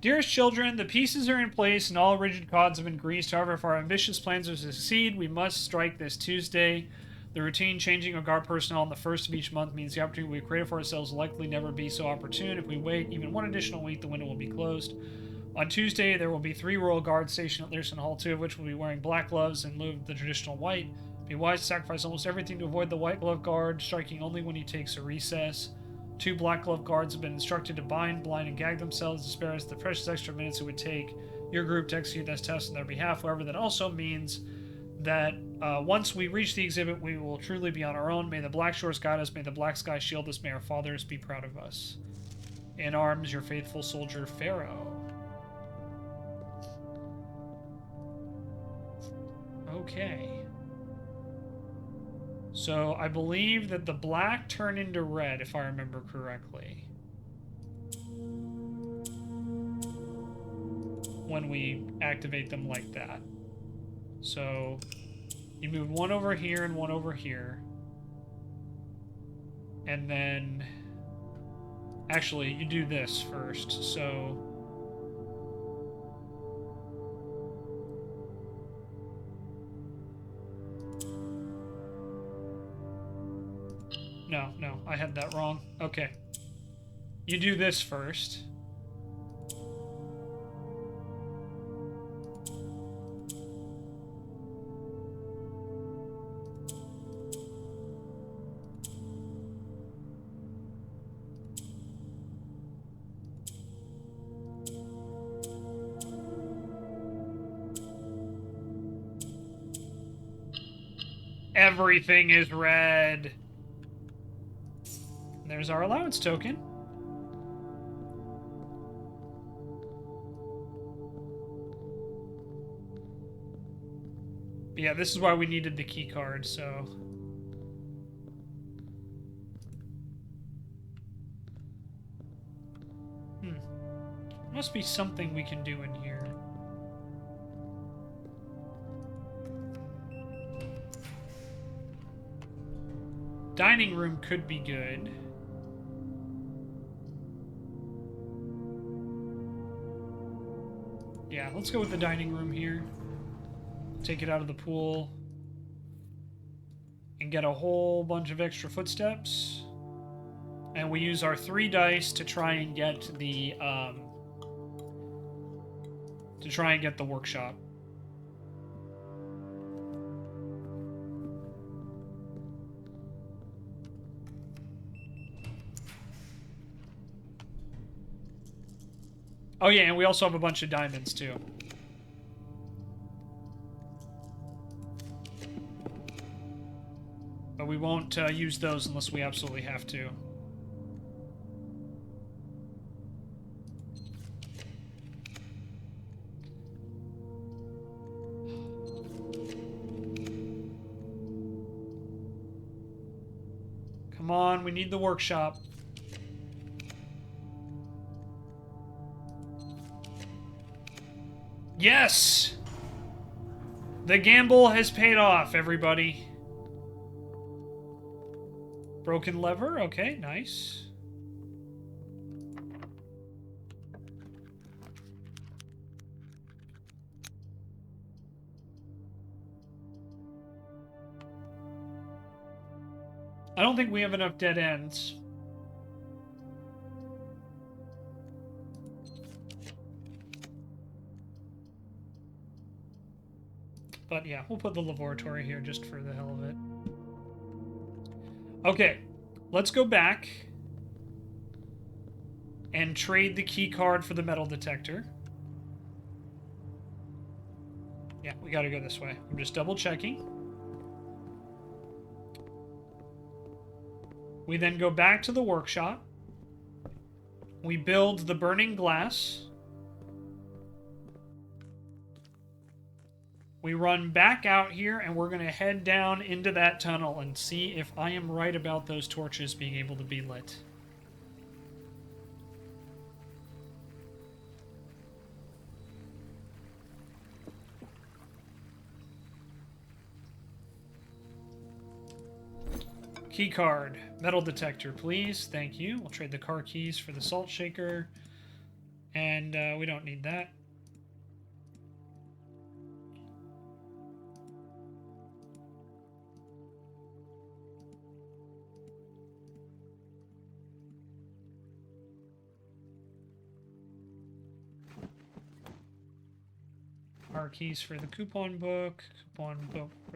[SPEAKER 1] Dearest children, the pieces are in place and all rigid cogs have been greased. However, if our ambitious plans are to succeed, we must strike this Tuesday. The routine changing of guard personnel on the first of each month means the opportunity we created for ourselves will likely never be so opportune. If we wait even one additional week, the window will be closed. On Tuesday, there will be 3 royal guards stationed at Learson Hall, 2 of which will be wearing black gloves in lieu of the traditional white. Be wise to sacrifice almost everything to avoid the white glove guard, striking only when he takes a recess. 2 black glove guards have been instructed to bind, blind, and gag themselves to spare us the precious extra minutes it would take your group to execute this test on their behalf. However, that also means that once we reach the exhibit, we will truly be on our own. May the black shores guide us. May the black sky shield us. May our fathers be proud of us. In arms, your faithful soldier, Pharaoh. Okay. So I believe that the black turn into red, if I remember correctly, when we activate them like that. So you move one over here and one over here. And then... Actually, you do this first, so... No, I had that wrong. Okay. You do this first. Everything is red. There's our allowance token. Yeah, this is why we needed the key card, so... Must be something we can do in here. Dining room could be good. Yeah, let's go with the dining room here. Take it out of the pool. And get a whole bunch of extra footsteps. And we use our 3 dice to try and get the, workshop. Oh yeah, and we also have a bunch of diamonds, too. But we won't use those unless we absolutely have to. Come on, we need the workshop. Yes! The gamble has paid off, everybody. Broken lever, okay, nice. I don't think we have enough dead ends. But yeah, we'll put the laboratory here just for the hell of it. Okay, let's go back and trade the key card for the metal detector. Yeah, we gotta go this way. I'm just double checking. We then go back to the workshop. We build the burning glass. We run back out here, and we're going to head down into that tunnel and see if I am right about those torches being able to be lit. Key card. Metal detector, please. Thank you. We'll trade the car keys for the salt shaker. And we don't need that. Our keys for the coupon book for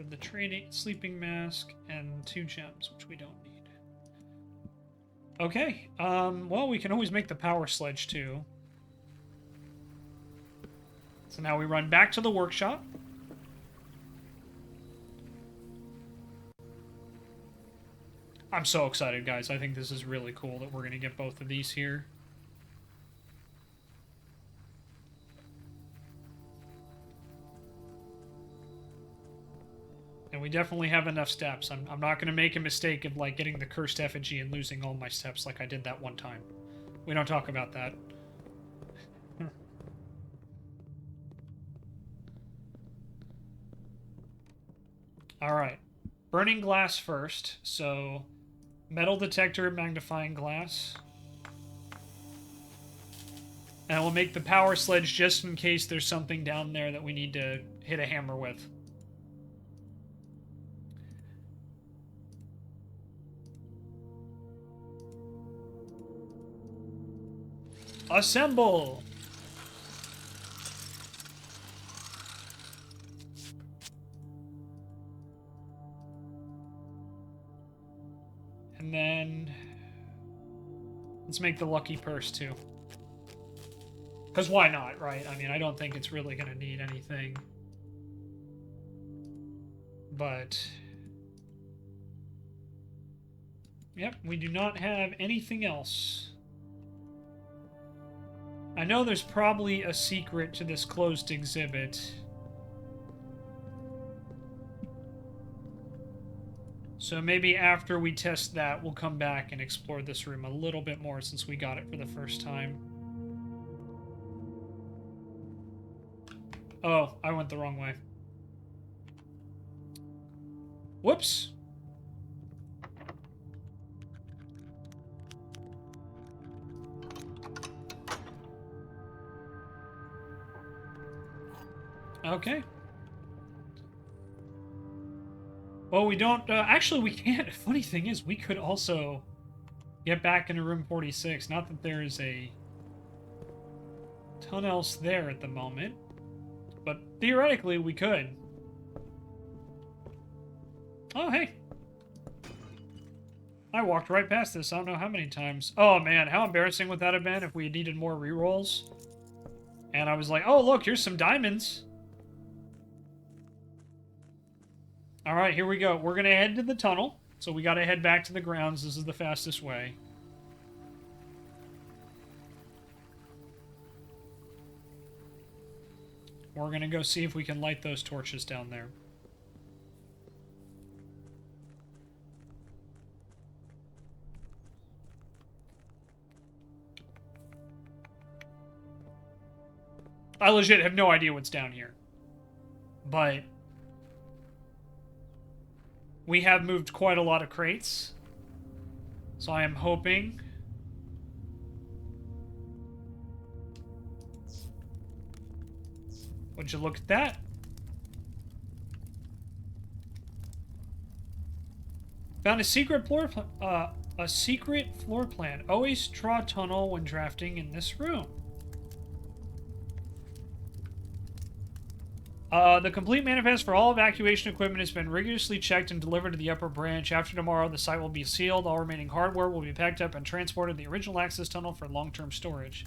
[SPEAKER 1] the trading sleeping mask, and 2 gems, which we don't need. Okay, well, we can always make the power sledge too. So now we run back to the workshop. I'm so excited, guys. I think this is really cool that we're going to get both of these here. And we definitely have enough steps. I'm not going to make a mistake of, like, getting the cursed effigy and losing all my steps like I did that one time. We don't talk about that. Alright. Burning glass first. So, metal detector, magnifying glass. And we'll make the power sledge just in case there's something down there that we need to hit a hammer with. Assemble! And then let's make the lucky purse too. Because why not, right? I mean, I don't think it's really going to need anything. But yep, we do not have anything else. I know there's probably a secret to this closed exhibit. So maybe after we test that, we'll come back and explore this room a little bit more since we got it for the first time. Oh, I went the wrong way. Whoops. Okay. Well, we don't... actually, we can't. Funny thing is, we could also get back into room 46. Not that there is a ton else there at the moment. But theoretically, we could. Oh, hey. I walked right past this. I don't know how many times. Oh, man. How embarrassing would that have been if we had needed more rerolls? And I was like, oh, look, here's some diamonds. Alright, here we go. We're going to head to the tunnel. So we got to head back to the grounds. This is the fastest way. We're going to go see if we can light those torches down there. I legit have no idea what's down here. But we have moved quite a lot of crates. So I am hoping... Would you look at that? Found a secret floor plan. Always draw a tunnel when drafting in this room. The complete manifest for all evacuation equipment has been rigorously checked and delivered to the upper branch. After tomorrow, the site will be sealed. All remaining hardware will be packed up and transported to the original access tunnel for long-term storage.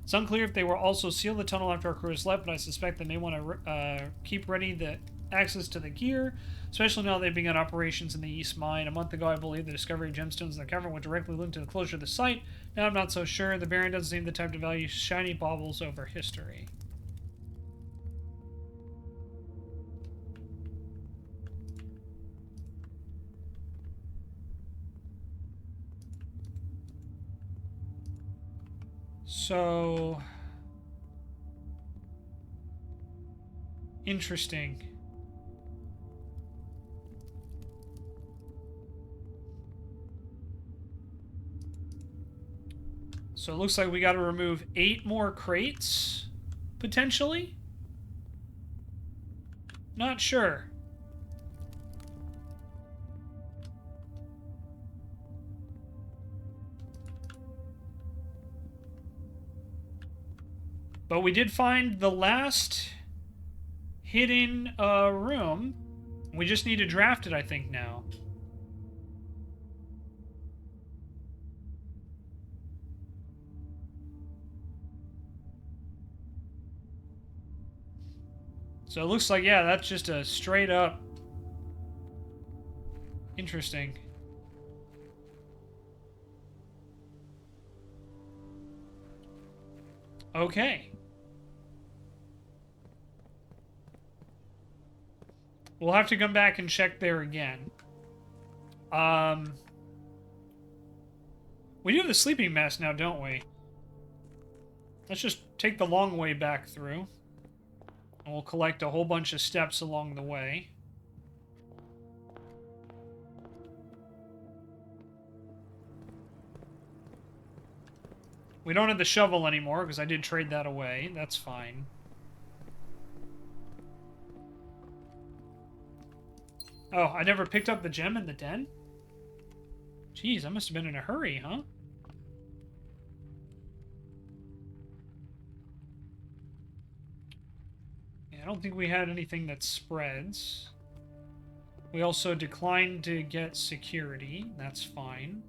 [SPEAKER 1] It's unclear if they will also seal the tunnel after our crew has left, but I suspect they may want to keep ready the access to the gear, especially now they've begun operations in the East Mine. A month ago, I believe the discovery of gemstones in the cavern were directly linked to the closure of the site. Now I'm not so sure. The Baron doesn't seem the type to value shiny baubles over history. So... interesting. So it looks like we got to remove 8 more crates, potentially? Not sure. But we did find the last hidden room. We just need to draft it, I think, now. So it looks like, yeah, that's just a straight up... Interesting. Okay. We'll have to come back and check there again. We do have the sleeping mask now, don't we? Let's just take the long way back through. And we'll collect a whole bunch of steps along the way. We don't have the shovel anymore, because I did trade that away. That's fine. Oh, I never picked up the gem in the den? Jeez, I must have been in a hurry, huh? Yeah, I don't think we had anything that spreads. We also declined to get security. That's fine.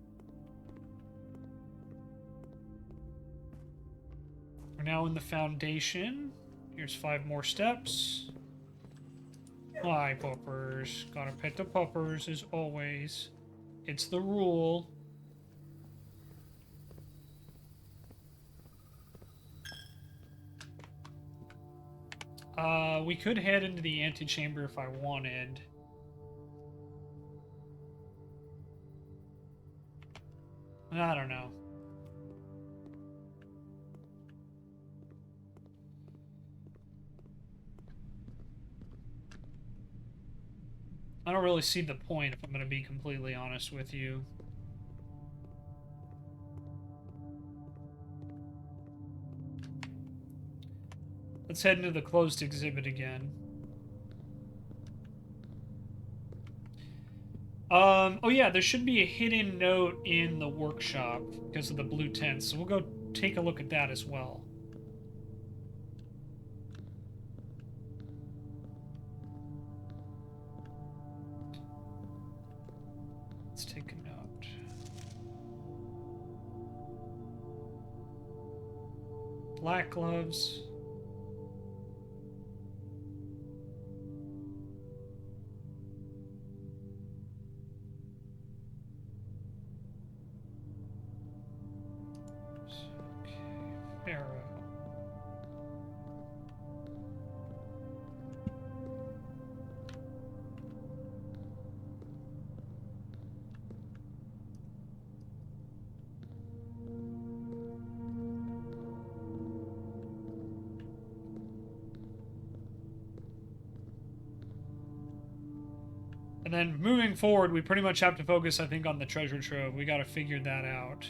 [SPEAKER 1] We're now in the foundation. Here's 5 more steps. Hi, puppers. Gotta pet the puppers, as always. It's the rule. We could head into the antechamber if I wanted. I don't know. I don't really see the point, if I'm going to be completely honest with you. Let's head into the closed exhibit again. Oh yeah, there should be a hidden note in the workshop because of the blue tents, so we'll go take a look at that as well. Let's take a note. Black gloves. Arrow. And then moving forward, we pretty much have to focus, I think, on the treasure trove. We gotta figure that out.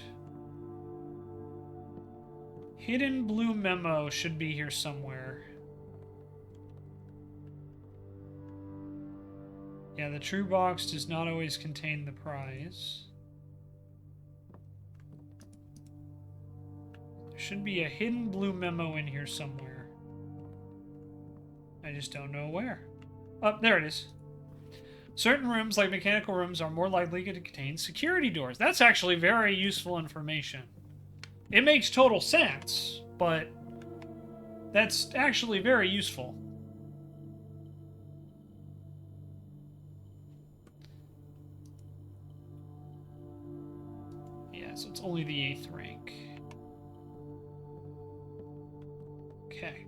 [SPEAKER 1] Hidden blue memo should be here somewhere. Yeah, the true box does not always contain the prize. There should be a hidden blue memo in here somewhere. I just don't know where. Oh, there it is. Certain rooms, like mechanical rooms, are more likely to contain security doors. That's actually very useful information. It makes total sense, but that's actually very useful. Yeah, so it's only the 8th rank. Okay.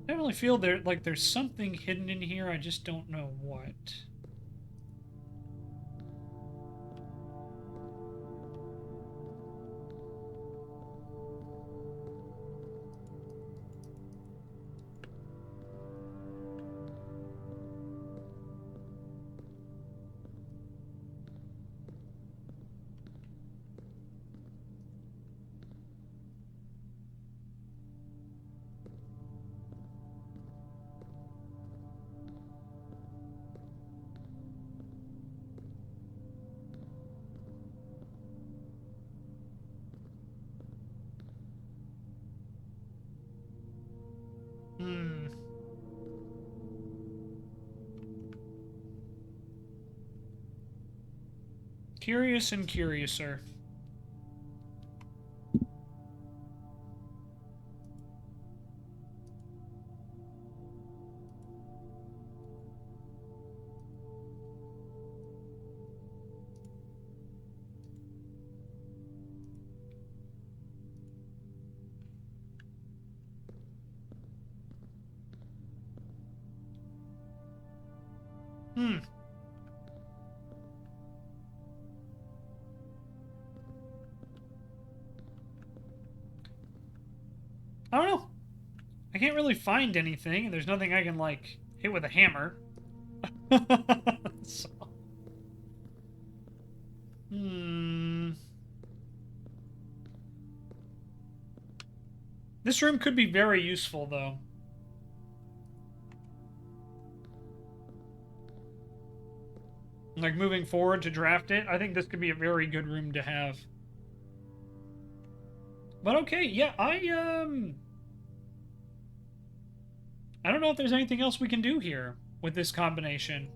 [SPEAKER 1] I definitely feel there's something hidden in here. I just don't know what. Hmm. Curious and curiouser. Hmm. I don't know. I can't really find anything. There's nothing I can, like, hit with a hammer. So. Hmm. This room could be very useful, though. Like, moving forward to draft it, I think this could be a very good room to have. But okay, yeah, I don't know if there's anything else we can do here with this combination.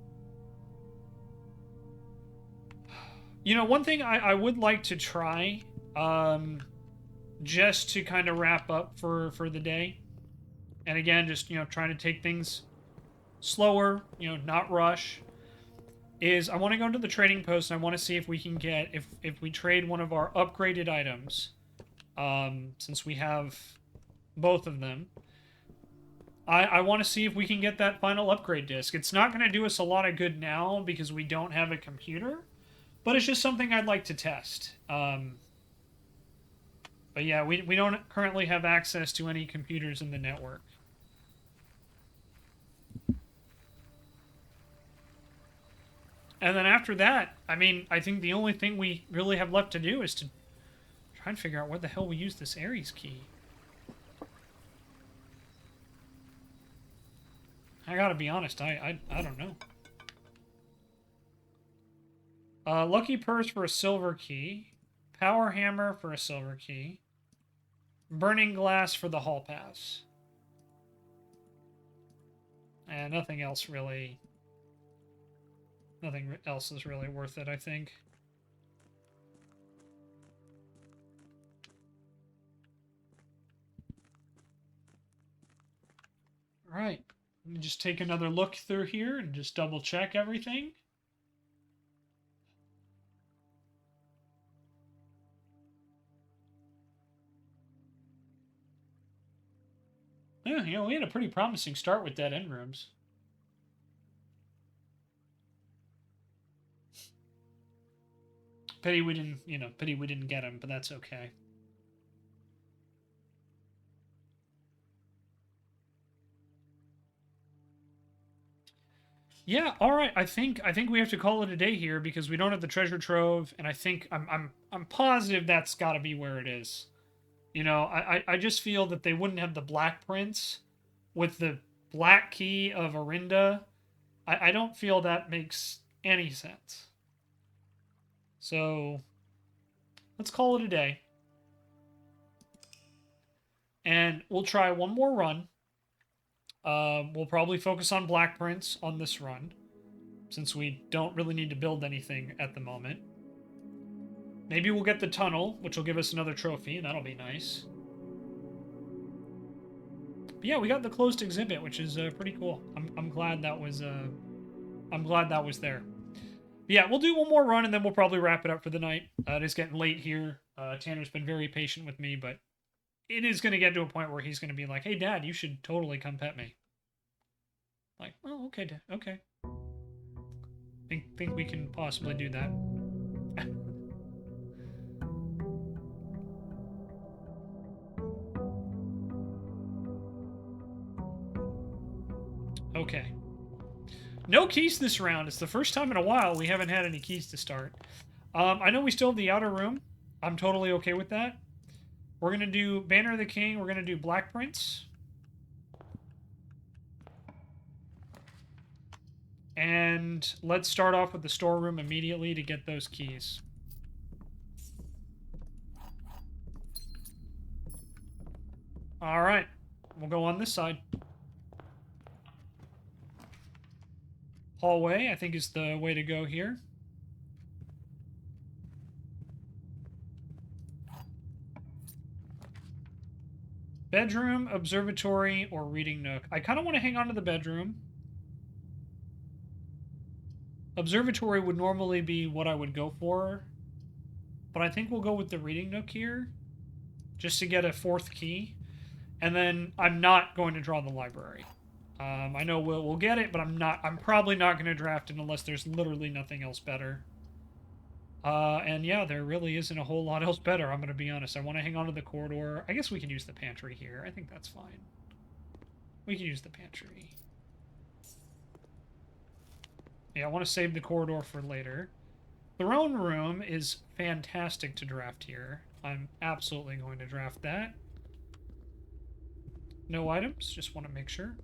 [SPEAKER 1] You know, one thing I would like to try, just to kind of wrap up for the day, and again, just, you know, trying to take things slower, you know, not rush, is I want to go into the trading post and I want to see if we can get, if we trade one of our upgraded items, since we have both of them, I want to see if we can get that final upgrade disc. It's not going to do us a lot of good now because we don't have a computer, but it's just something I'd like to test. But yeah, we don't currently have access to any computers in the network. And then after that, I mean, I think the only thing we really have left to do is to try and figure out where the hell we use this Ares key. I gotta be honest, I don't know. Lucky Purse for a silver key. Power Hammer for a silver key. Burning Glass for the Hall Pass. And nothing else really... Nothing else is really worth it, I think. Alright. Let me just take another look through here and just double check everything. Yeah, you know, we had a pretty promising start with dead end rooms. Pity we didn't, you know, pity we didn't get him, but that's okay. Yeah, all right. I think we have to call it a day here because we don't have the treasure trove, and I think I'm positive that's got to be where it is. You know, I just feel that they wouldn't have the Black Prince with the Black Key of Arinda. I don't feel that makes any sense. So let's call it a day. And we'll try one more run. We'll probably focus on Black Prince on this run, since we don't really need to build anything at the moment. Maybe we'll get the tunnel, which will give us another trophy, and that'll be nice. But yeah, we got the closed exhibit, which is pretty cool. I'm glad that was there. But yeah, we'll do one more run, and then we'll probably wrap it up for the night. It is getting late here. Tanner's been very patient with me, but it is going to get to a point where he's going to be like, "Hey, Dad, you should totally come pet me." Like, oh, okay, Dad, okay. Think we can possibly do that. Okay. No keys this round. It's the first time in a while we haven't had any keys to start. I know we still have the outer room. I'm totally okay with that. We're going to do Banner of the King. We're going to do Black Prince. And let's start off with the storeroom immediately to get those keys. All right. We'll go on this side. Hallway, I think, is the way to go here. Bedroom, observatory, or reading nook. I kind of want to hang on to the bedroom. Observatory would normally be what I would go for, but I think we'll go with the reading nook here, just to get a fourth key. And then I'm not going to draw the library. I know we'll get it, but I'm probably not going to draft it unless there's literally nothing else better. And yeah, there really isn't a whole lot else better, I'm going to be honest. I want to hang on to the corridor. I guess we can use the pantry here. I think that's fine. We can use the pantry. Yeah, I want to save the corridor for later. Throne room is fantastic to draft here. I'm absolutely going to draft that. No items, just want to make sure.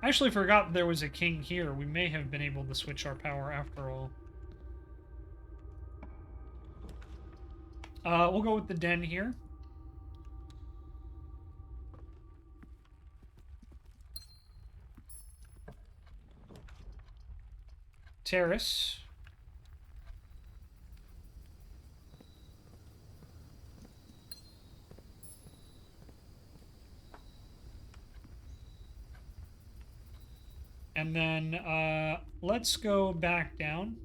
[SPEAKER 1] I actually forgot there was a king here. We may have been able to switch our power after all. We'll go with the den here. Terrace. And then, let's go back down.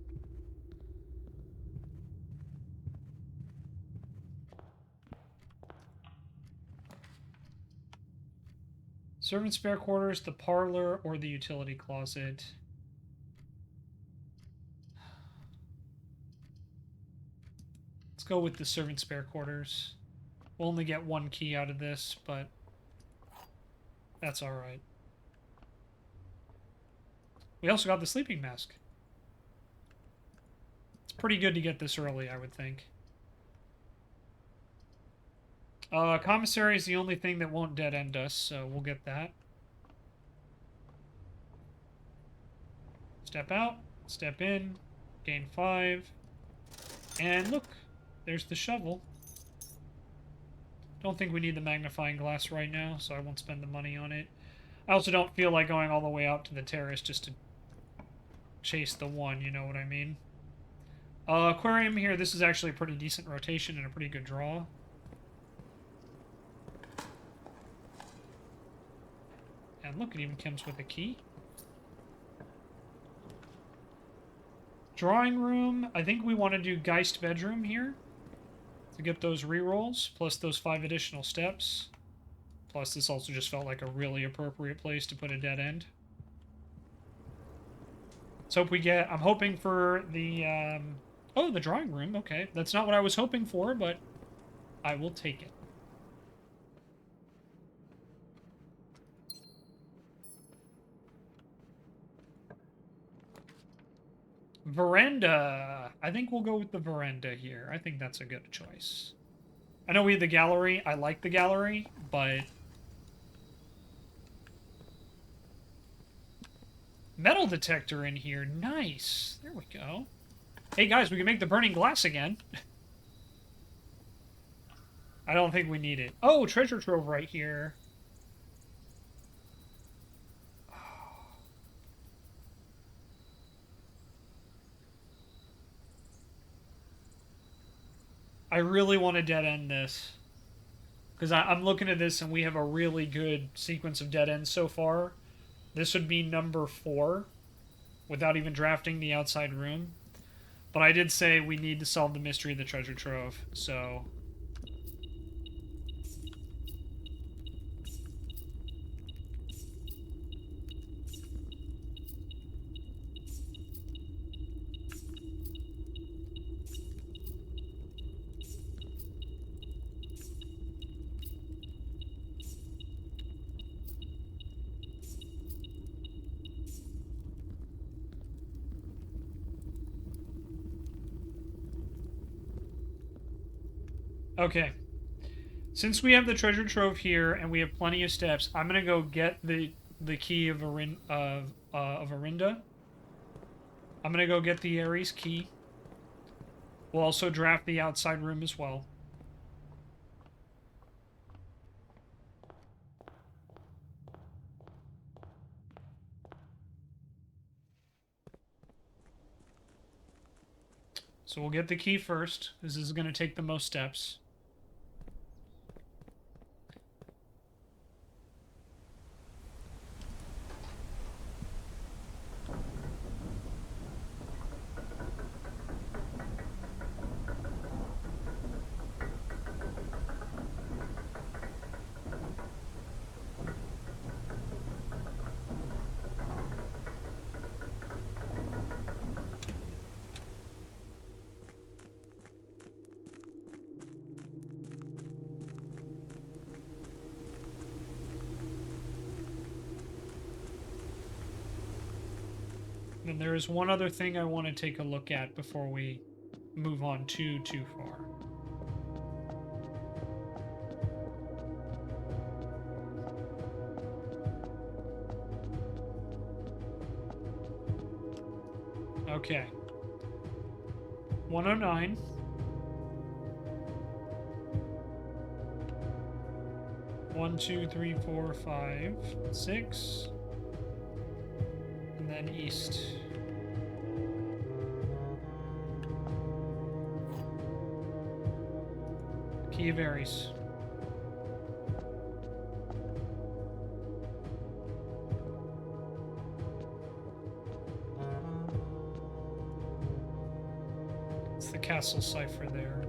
[SPEAKER 1] Servant spare quarters, the parlor, or the utility closet. Let's go with the servant spare quarters. We'll only get one key out of this, but that's alright. We also got the sleeping mask. It's pretty good to get this early, I would think. Commissary is the only thing that won't dead end us, so we'll get that. Step out, step in, gain 5. And look, there's the shovel. Don't think we need the magnifying glass right now, so I won't spend the money on it. I also don't feel like going all the way out to the terrace just to chase the one, you know what I mean? Aquarium here, this is actually a pretty decent rotation and a pretty good draw. And look, it even comes with a key. Drawing room, I think we want to do Geist bedroom here to get those rerolls, plus those 5 additional steps. Plus, this also just felt like a really appropriate place to put a dead end. Let's hope we get... I'm hoping for the... Oh, the drawing room. Okay. That's not what I was hoping for, but I will take it. Veranda. I think we'll go with the veranda here. I think that's a good choice. I know we have the gallery. I like the gallery, but... Metal detector in here. Nice. There we go. Hey, guys, we can make the burning glass again. I don't think we need it. Oh, treasure trove right here. I really want to dead end this. Because I'm looking at this and we have a really good sequence of dead ends so far. This would be number 4 without even drafting the outside room. But I did say we need to solve the mystery of the treasure trove, so... Okay. Since we have the treasure trove here and we have plenty of steps, I'm gonna go get the key of Arinda. I'm gonna go get the Ares key. We'll also draft the outside room as well. So we'll get the key first. This is gonna take the most steps. And there is one other thing I want to take a look at before we move on too far. Okay. 109. One, two, three, four, five, six. And then east. Key of Ares. It's the castle cipher there.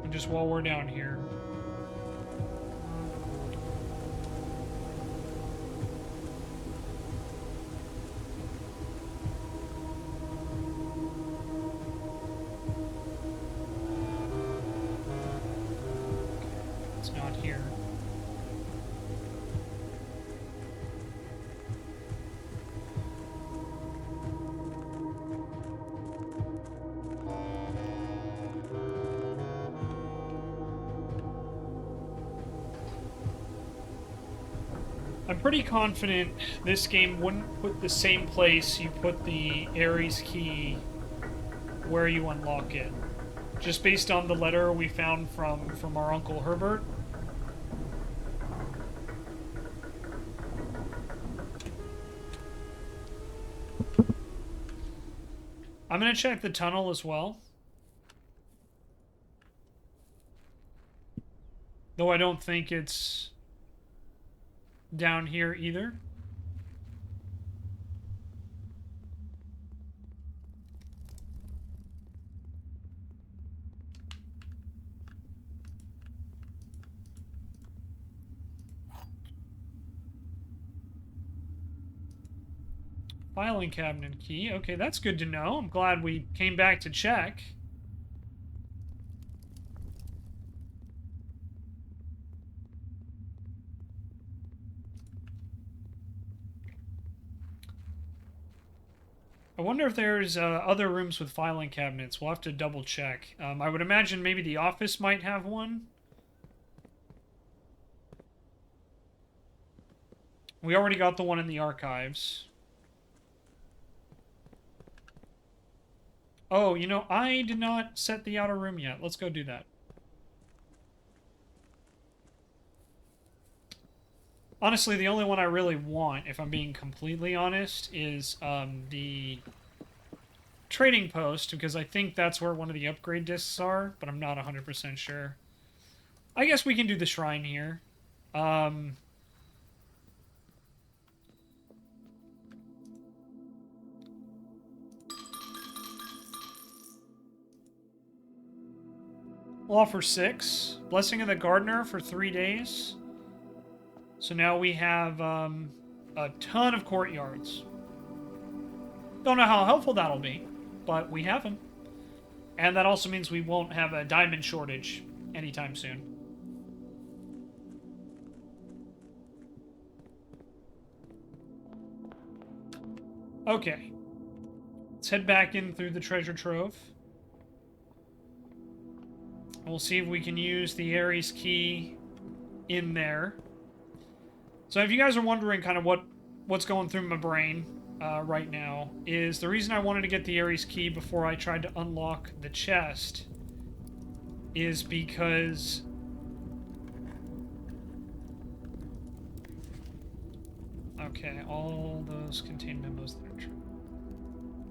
[SPEAKER 1] And just while we're down here, it's not here. I'm pretty confident this game wouldn't put the same place you put the Ares key where you unlock it. Just based on the letter we found from our Uncle Herbert. I'm gonna check the tunnel as well. Though I don't think it's down here either. Filing cabinet key. Okay, that's good to know. I'm glad we came back to check. I wonder if there's other rooms with filing cabinets. We'll have to double check. I would imagine maybe the office might have one. We already got the one in the archives. Oh, you know, I did not set the outer room yet. Let's go do that. Honestly, the only one I really want, if I'm being completely honest, is the trading post because I think that's where one of the upgrade discs are, but I'm not 100% sure. I guess we can do the shrine here. We'll offer 6. Blessing of the Gardener for 3 days. So now we have a ton of courtyards. Don't know how helpful that'll be, but we have them. And that also means we won't have a diamond shortage anytime soon. Okay. Let's head back in through the treasure trove. We'll see if we can use the Ares key in there. So if you guys are wondering kind of what's going through my brain right now, is the reason I wanted to get the Ares key before I tried to unlock the chest is because okay, all those contain memos that are true.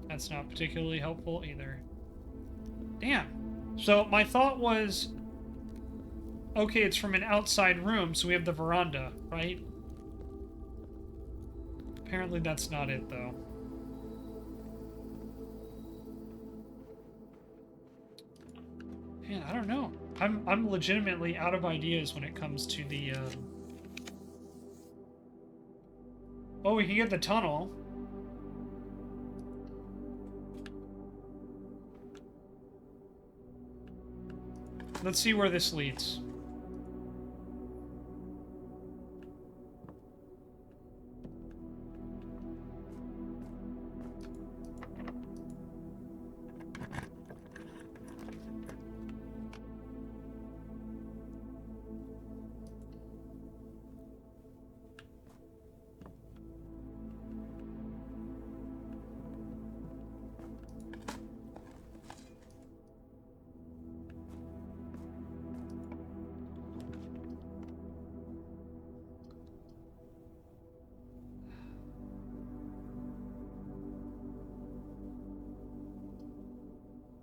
[SPEAKER 1] That's not particularly helpful either. Damn. So my thought was, okay, it's from an outside room, so we have the veranda, right? Apparently that's not it, though. Man, I don't know. I'm legitimately out of ideas when it comes to the, Oh, we can get the tunnel. Let's see where this leads.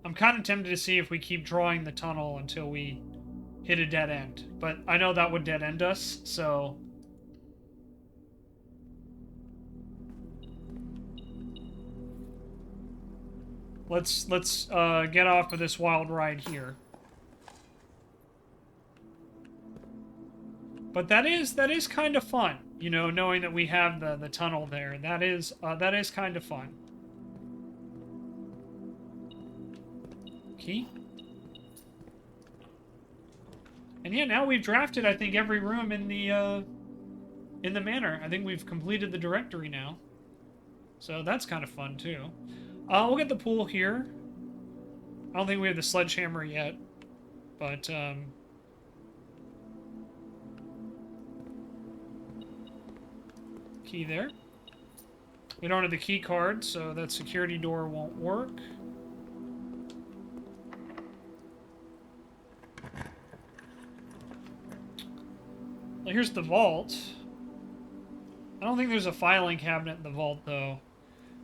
[SPEAKER 1] I'm kind of tempted to see if we keep drawing the tunnel until we hit a dead end. But I know that would dead end us, so... Let's get off of this wild ride here. But that is kind of fun, you know, knowing that we have the tunnel there. That is kind of fun. Key. And yeah, now we've drafted, I think, every room in the manor. I think we've completed the directory now. So that's kind of fun, too. We'll get the pool here. I don't think we have the sledgehammer yet. But, key there. We don't have the key card, so that security door won't work. Well, here's the vault. I don't think there's a filing cabinet in the vault, though.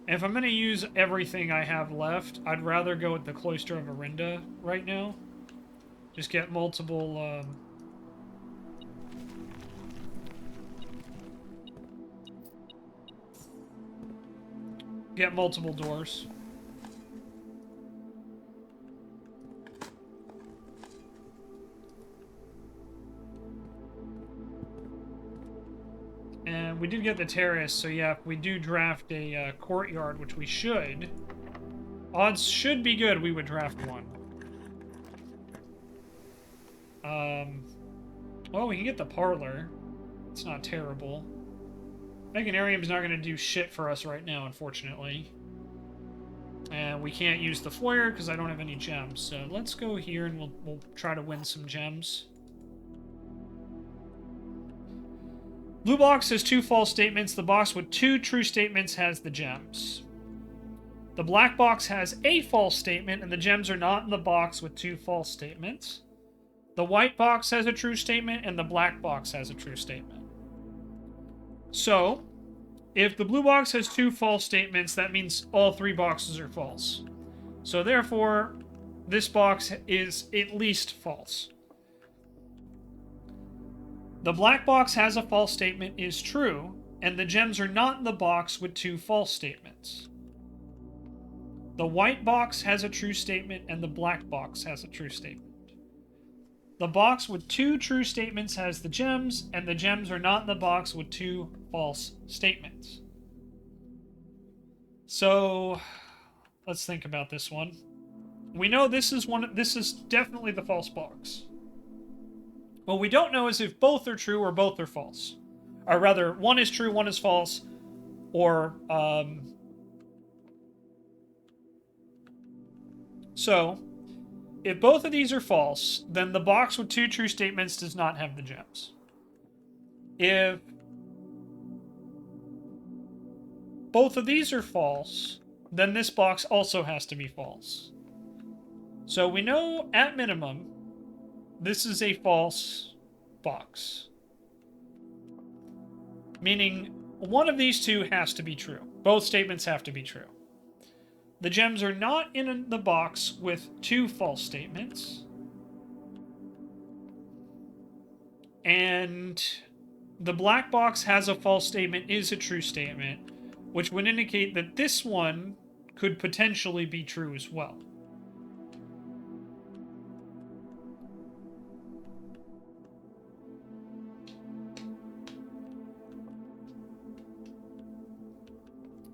[SPEAKER 1] And if I'm going to use everything I have left, I'd rather go with the Cloister of Arinda right now. Just get multiple, get multiple doors. And we did get the terrace, so yeah, if we do draft a courtyard, which we should, odds should be good we would draft one. Well, we can get the parlor. It's not terrible. Meganarium's not going to do shit for us right now, unfortunately. And we can't use the foyer because I don't have any gems. So let's go here and we'll try to win some gems. Blue box has 2 false statements. The box with 2 true statements has the gems. The black box has a false statement, and the gems are not in the box with 2 false statements. The white box has a true statement, and the black box has a true statement. So, if the blue box has 2 false statements, that means all 3 boxes are false. So therefore, this box is at least false. The black box has a false statement is true, and the gems are not in the box with 2 false statements. The white box has a true statement, and the black box has a true statement. The box with 2 true statements has the gems, and the gems are not in the box with 2 false statements. So, let's think about this one. We know this is definitely the false box. What we don't know is if both are true or both are false. Or rather, one is true, one is false, or, So, if both of these are false, then the box with 2 true statements does not have the gems. If both of these are false, then this box also has to be false. So we know, at minimum, this is a false box. Meaning, one of these two has to be true. Both statements have to be true. The gems are not in the box with 2 false statements. And the black box has a false statement, is a true statement, which would indicate that this one could potentially be true as well.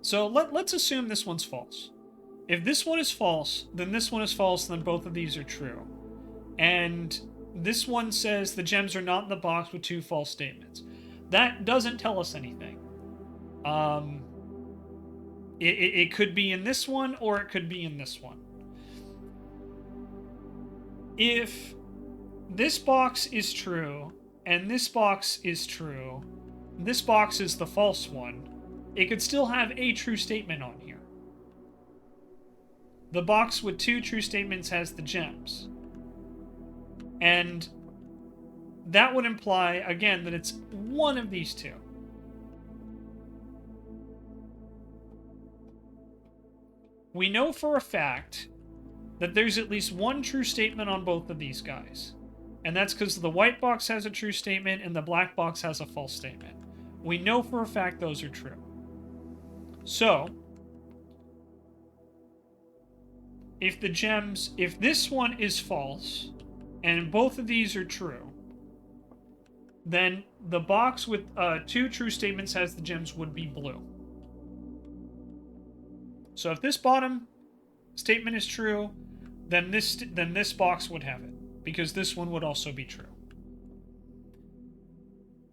[SPEAKER 1] So let's assume this one's false. If this one is false, then this one is false, then both of these are true. And this one says the gems are not in the box with 2 false statements. That doesn't tell us anything. It could be in this one, or it could be in this one. If this box is true, and this box is true, this box is the false one, it could still have a true statement on here. The box with 2 true statements has the gems. And that would imply, again, that it's one of these two. We know for a fact that there's at least one true statement on both of these guys. And that's because the white box has a true statement and the black box has a false statement. We know for a fact those are true. So, if this one is false, and both of these are true, then the box with 2 true statements has the gems would be blue. So if this bottom statement is true, then this box would have it, because this one would also be true.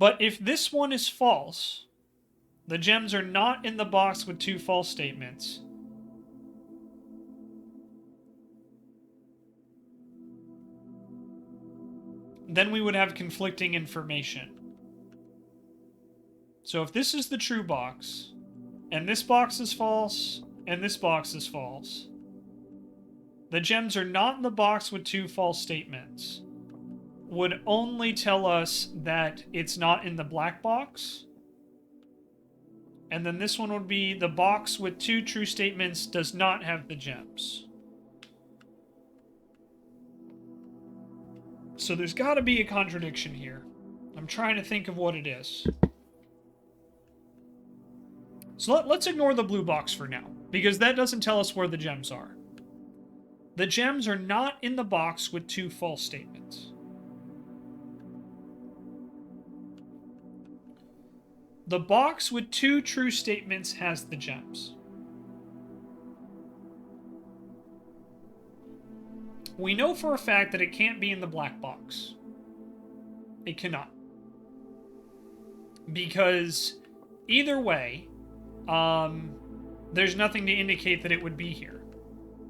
[SPEAKER 1] But if this one is false, the gems are not in the box with 2 false statements. Then we would have conflicting information. So if this is the true box, and this box is false, and this box is false, the gems are not in the box with 2 false statements, would only tell us that it's not in the black box. And then this one would be the box with 2 true statements does not have the gems. So there's got to be a contradiction here. I'm trying to think of what it is. So let's ignore the blue box for now, because that doesn't tell us where the gems are. The gems are not in the box with 2 false statements. The box with 2 true statements has the gems. We know for a fact that it can't be in the black box. It cannot. Because either way, there's nothing to indicate that it would be here.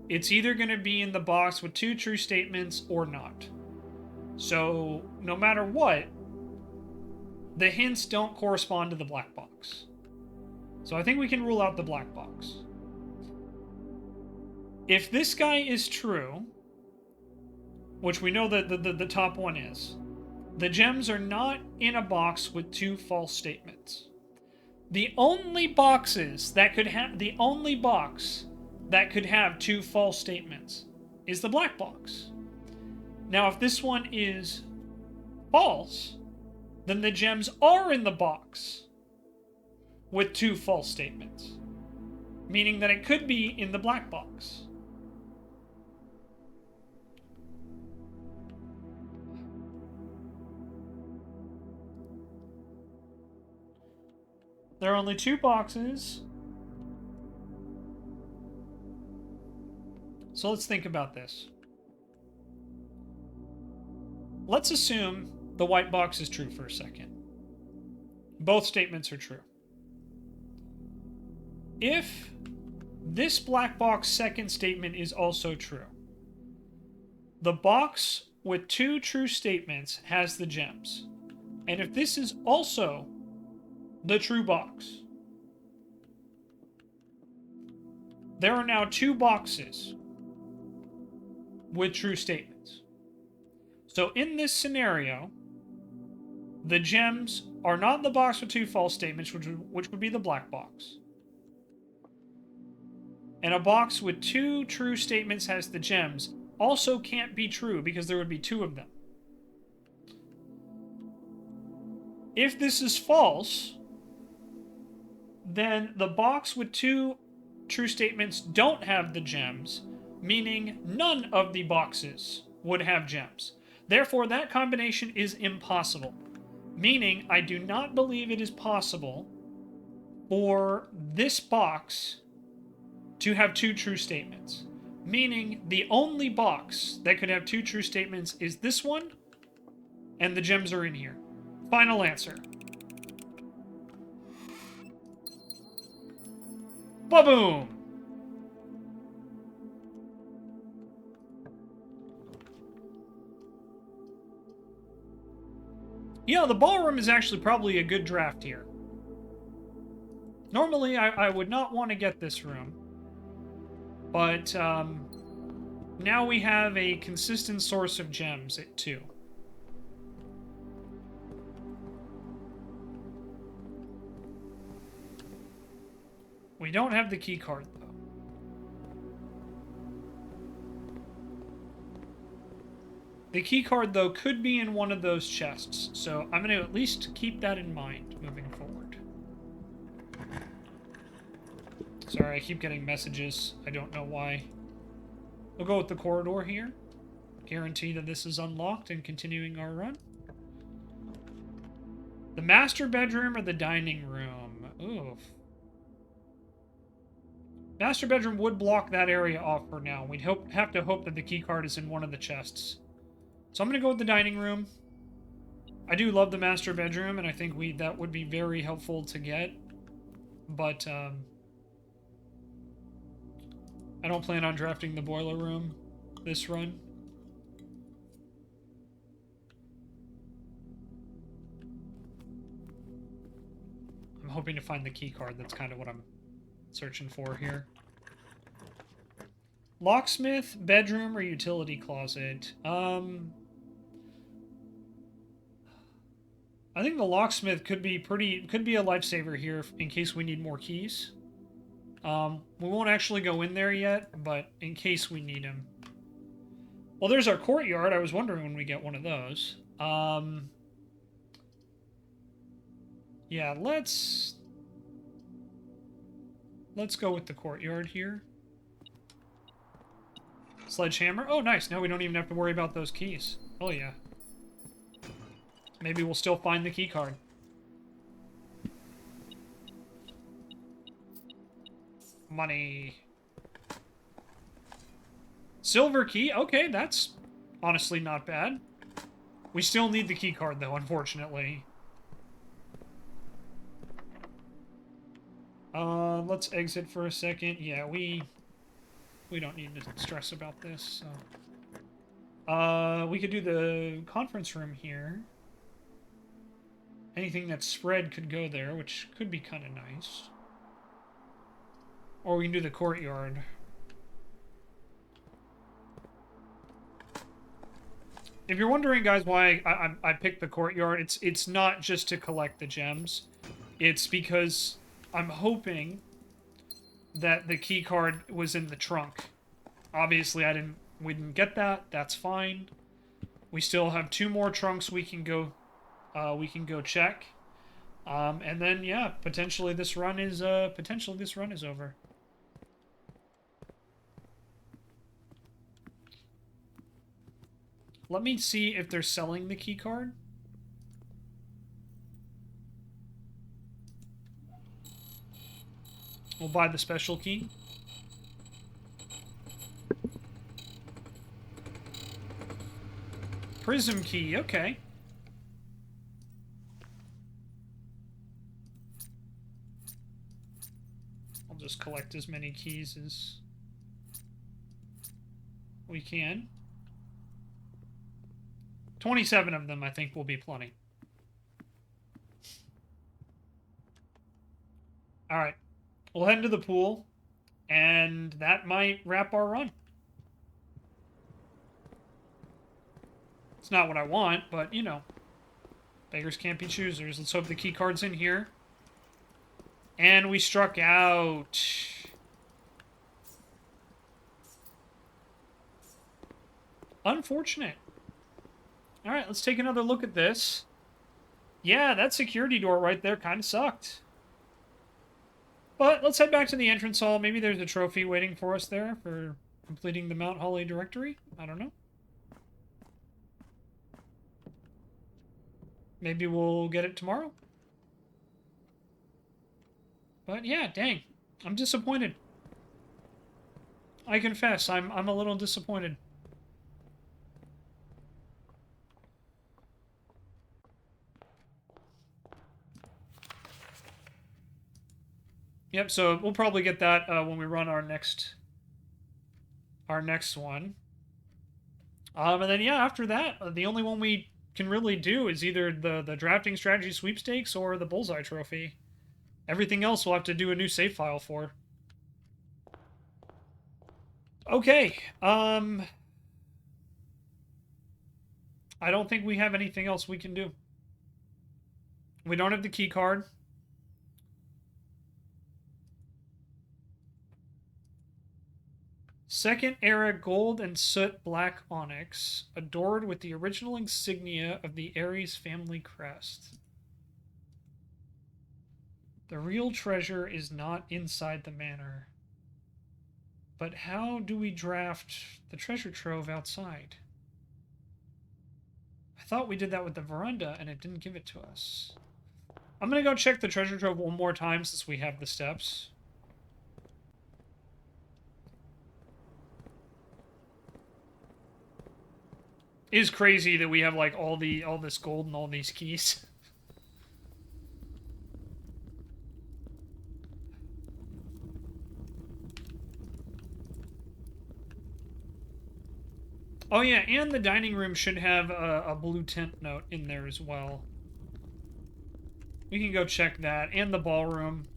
[SPEAKER 1] It's either going to be in the box with 2 true statements or not. So, no matter what, the hints don't correspond to the black box. So I think we can rule out the black box. If this guy is true, which we know that the top one is, the gems are not in a box with 2 false statements. The only boxes that could have, the only box that could have two false statements is the black box. Now, if this one is false, then the gems are in the box with two false statements, meaning that it could be in the black box. There are only two boxes. So let's think about this. Let's assume the white box is true for a second. Both statements are true. If this black box second statement is also true, the box with two true statements has the gems. And if this is also the true box, there are now two boxes with true statements. So in this scenario, the gems are not in the box with two false statements, which would be the black box. And a box with two true statements has the gems also can't be true because there would be two of them. If this is false, then the box with two true statements don't have the gems, meaning none of the boxes would have gems. Therefore, that combination is impossible, meaning I do not believe it is possible for this box to have two true statements, meaning the only box that could have two true statements is this one, and the gems are in here. Final answer. Ba-boom! Yeah, the ballroom is actually probably a good draft here. Normally, I would not want to get this room. But, now we have a consistent source of gems at 2. We don't have the key card, though. The key card, though, could be in one of those chests, so I'm going to at least keep that in mind moving forward. Sorry, I keep getting messages. I don't know why. We'll go with the corridor here. Guarantee that this is unlocked and continuing our run. The master bedroom or the dining room? Oof. Master bedroom would block that area off for now. We'd have to hope that the key card is in one of the chests. So I'm going to go with the dining room. I do love the master bedroom, and I think that would be very helpful to get. But, I don't plan on drafting the boiler room this run. I'm hoping to find the key card. That's kind of what I'm searching for here. Locksmith, bedroom, or utility closet? I think the locksmith could be a lifesaver here in case we need more keys. We won't actually go in there yet, but in case we need him. Well, there's our courtyard. I was wondering when we get one of those. Yeah, let's go with the courtyard here. Sledgehammer. Oh, nice. Now we don't even have to worry about those keys. Oh, yeah. Maybe we'll still find the key card. Money. Silver key. Okay, that's honestly not bad. We still need the key card, though, unfortunately. Let's exit for a second. Yeah, we don't need to stress about this, so. We could do the conference room here. Anything that's spread could go there, which could be kind of nice. Or we can do the courtyard. If you're wondering, guys, why I picked the courtyard, it's not just to collect the gems. It's because I'm hoping that the key card was in the trunk. Obviously, we didn't get that. That's fine. We still have 2 more trunks we can go check. And then yeah, potentially this run is over. Let me see if they're selling the key card. We'll buy the special key. Prism key, okay. I'll just collect as many keys as we can. 27 of them, I think, will be plenty. Alright. We'll head into the pool, and that might wrap our run. It's not what I want, but, you know. Beggars can't be choosers. Let's hope the key card's in here. And we struck out. Unfortunate. Alright, let's take another look at this. Yeah, that security door right there kind of sucked. But let's head back to the entrance hall. Maybe there's a trophy waiting for us there for completing the Mount Holly directory. I don't know. Maybe we'll get it tomorrow. But yeah, dang. I'm disappointed. I confess, I'm a little disappointed. Yep, so we'll probably get that when we run our next one. And then yeah, after that, the only one we can really do is either the drafting strategy sweepstakes or the bullseye trophy. Everything else we'll have to do a new save file for. Okay, I don't think we have anything else we can do. We don't have the key card. Second era gold and soot black onyx, adored with the original insignia of the Ares family crest. The real treasure is not inside the manor. But how do we draft the treasure trove outside? I thought we did that with the veranda and it didn't give it to us. I'm gonna go check the treasure trove one more time since we have the steps. It is crazy that we have like all this gold and all these keys. Oh yeah, and the dining room should have a blue tint note in there as well. We can go check that, and the ballroom.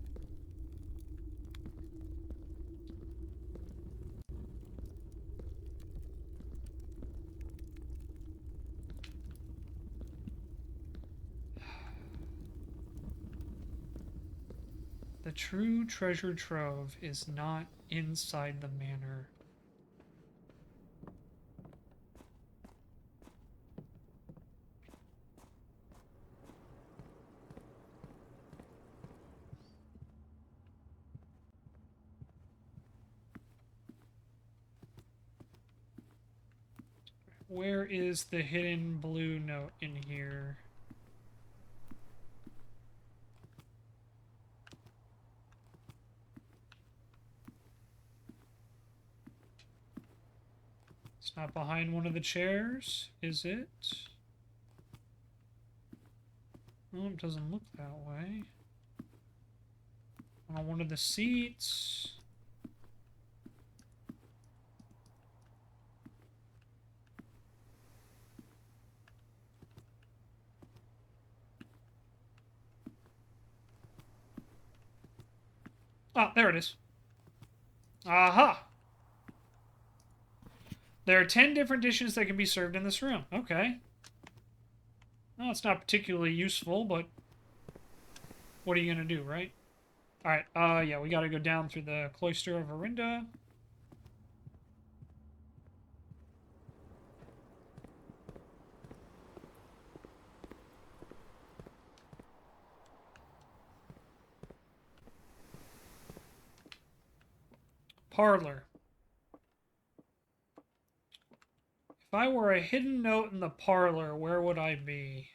[SPEAKER 1] The true treasure trove is not inside the manor. Where is the hidden blue note in here? It's not behind one of the chairs, is it? Oh, it doesn't look that way. On one of the seats. Ah, there it is. Aha! There are 10 different dishes that can be served in this room. Okay. Well, it's not particularly useful, but what are you going to do, right? Alright, yeah, we gotta go down through the cloister of Orinda. Parlor. If I were a hidden note in the parlor, where would I be?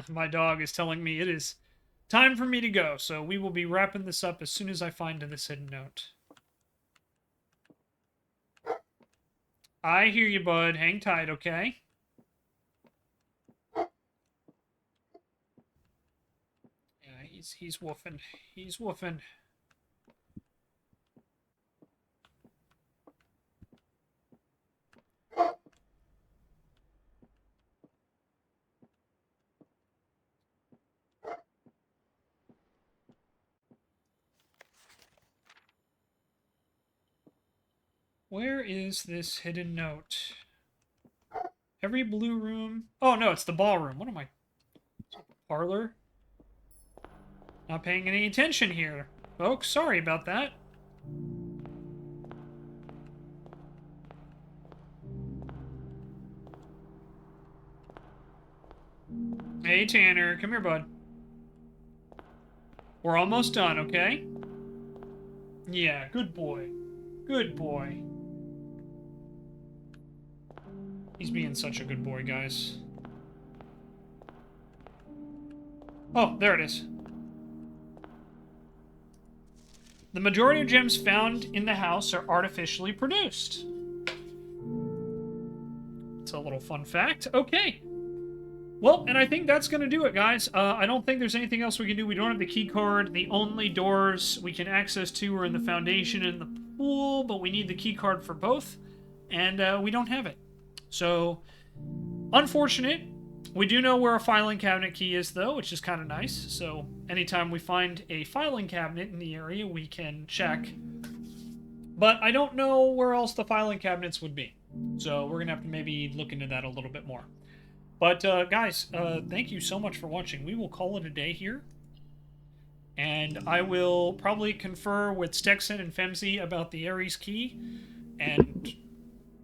[SPEAKER 1] My dog is telling me it is time for me to go, so we will be wrapping this up as soon as I find this hidden note. I hear you, bud. Hang tight, okay? Yeah, he's woofing. He's woofing. Where is this hidden note? Every blue room. Oh no, it's the ballroom. What am I? Parlor? Not paying any attention here. Folks, sorry about that. Hey, Tanner. Come here, bud. We're almost done, okay? Yeah, good boy. Good boy. He's being such a good boy, guys. Oh, there it is. The majority of gems found in the house are artificially produced. It's a little fun fact. Okay. Well, and I think that's going to do it, guys. I don't think there's anything else we can do. We don't have the key card. The only doors we can access to are in the foundation and the pool, but we need the key card for both, and we don't have it. So, unfortunate. We do know where a filing cabinet key is, though, which is kind of nice. So, anytime we find a filing cabinet in the area, we can check. But I don't know where else the filing cabinets would be. So, we're going to have to maybe look into that a little bit more. But, guys, thank you so much for watching. We will call it a day here. And I will probably confer with Stexon and Femzy about the Ares key. And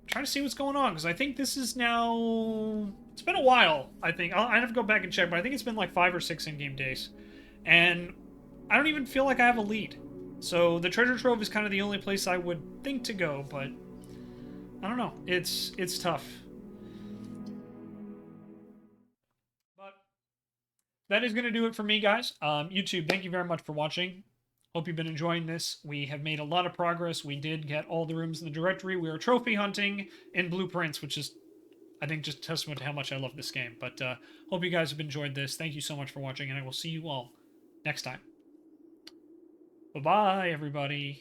[SPEAKER 1] try to see what's going on. Because I think this is now... It's been a while, I think. I have to go back and check. But I think it's been like 5 or 6 in-game days. And I don't even feel like I have a lead. So the treasure trove is kind of the only place I would think to go. But I don't know. It's tough. That is going to do it for me, guys. YouTube, thank you very much for watching. Hope you've been enjoying this. We have made a lot of progress. We did get all the rooms in the directory. We are trophy hunting in blueprints, which is, I think, just a testament to how much I love this game. But hope you guys have enjoyed this. Thank you so much for watching, and I will see you all next time. Bye-bye, everybody.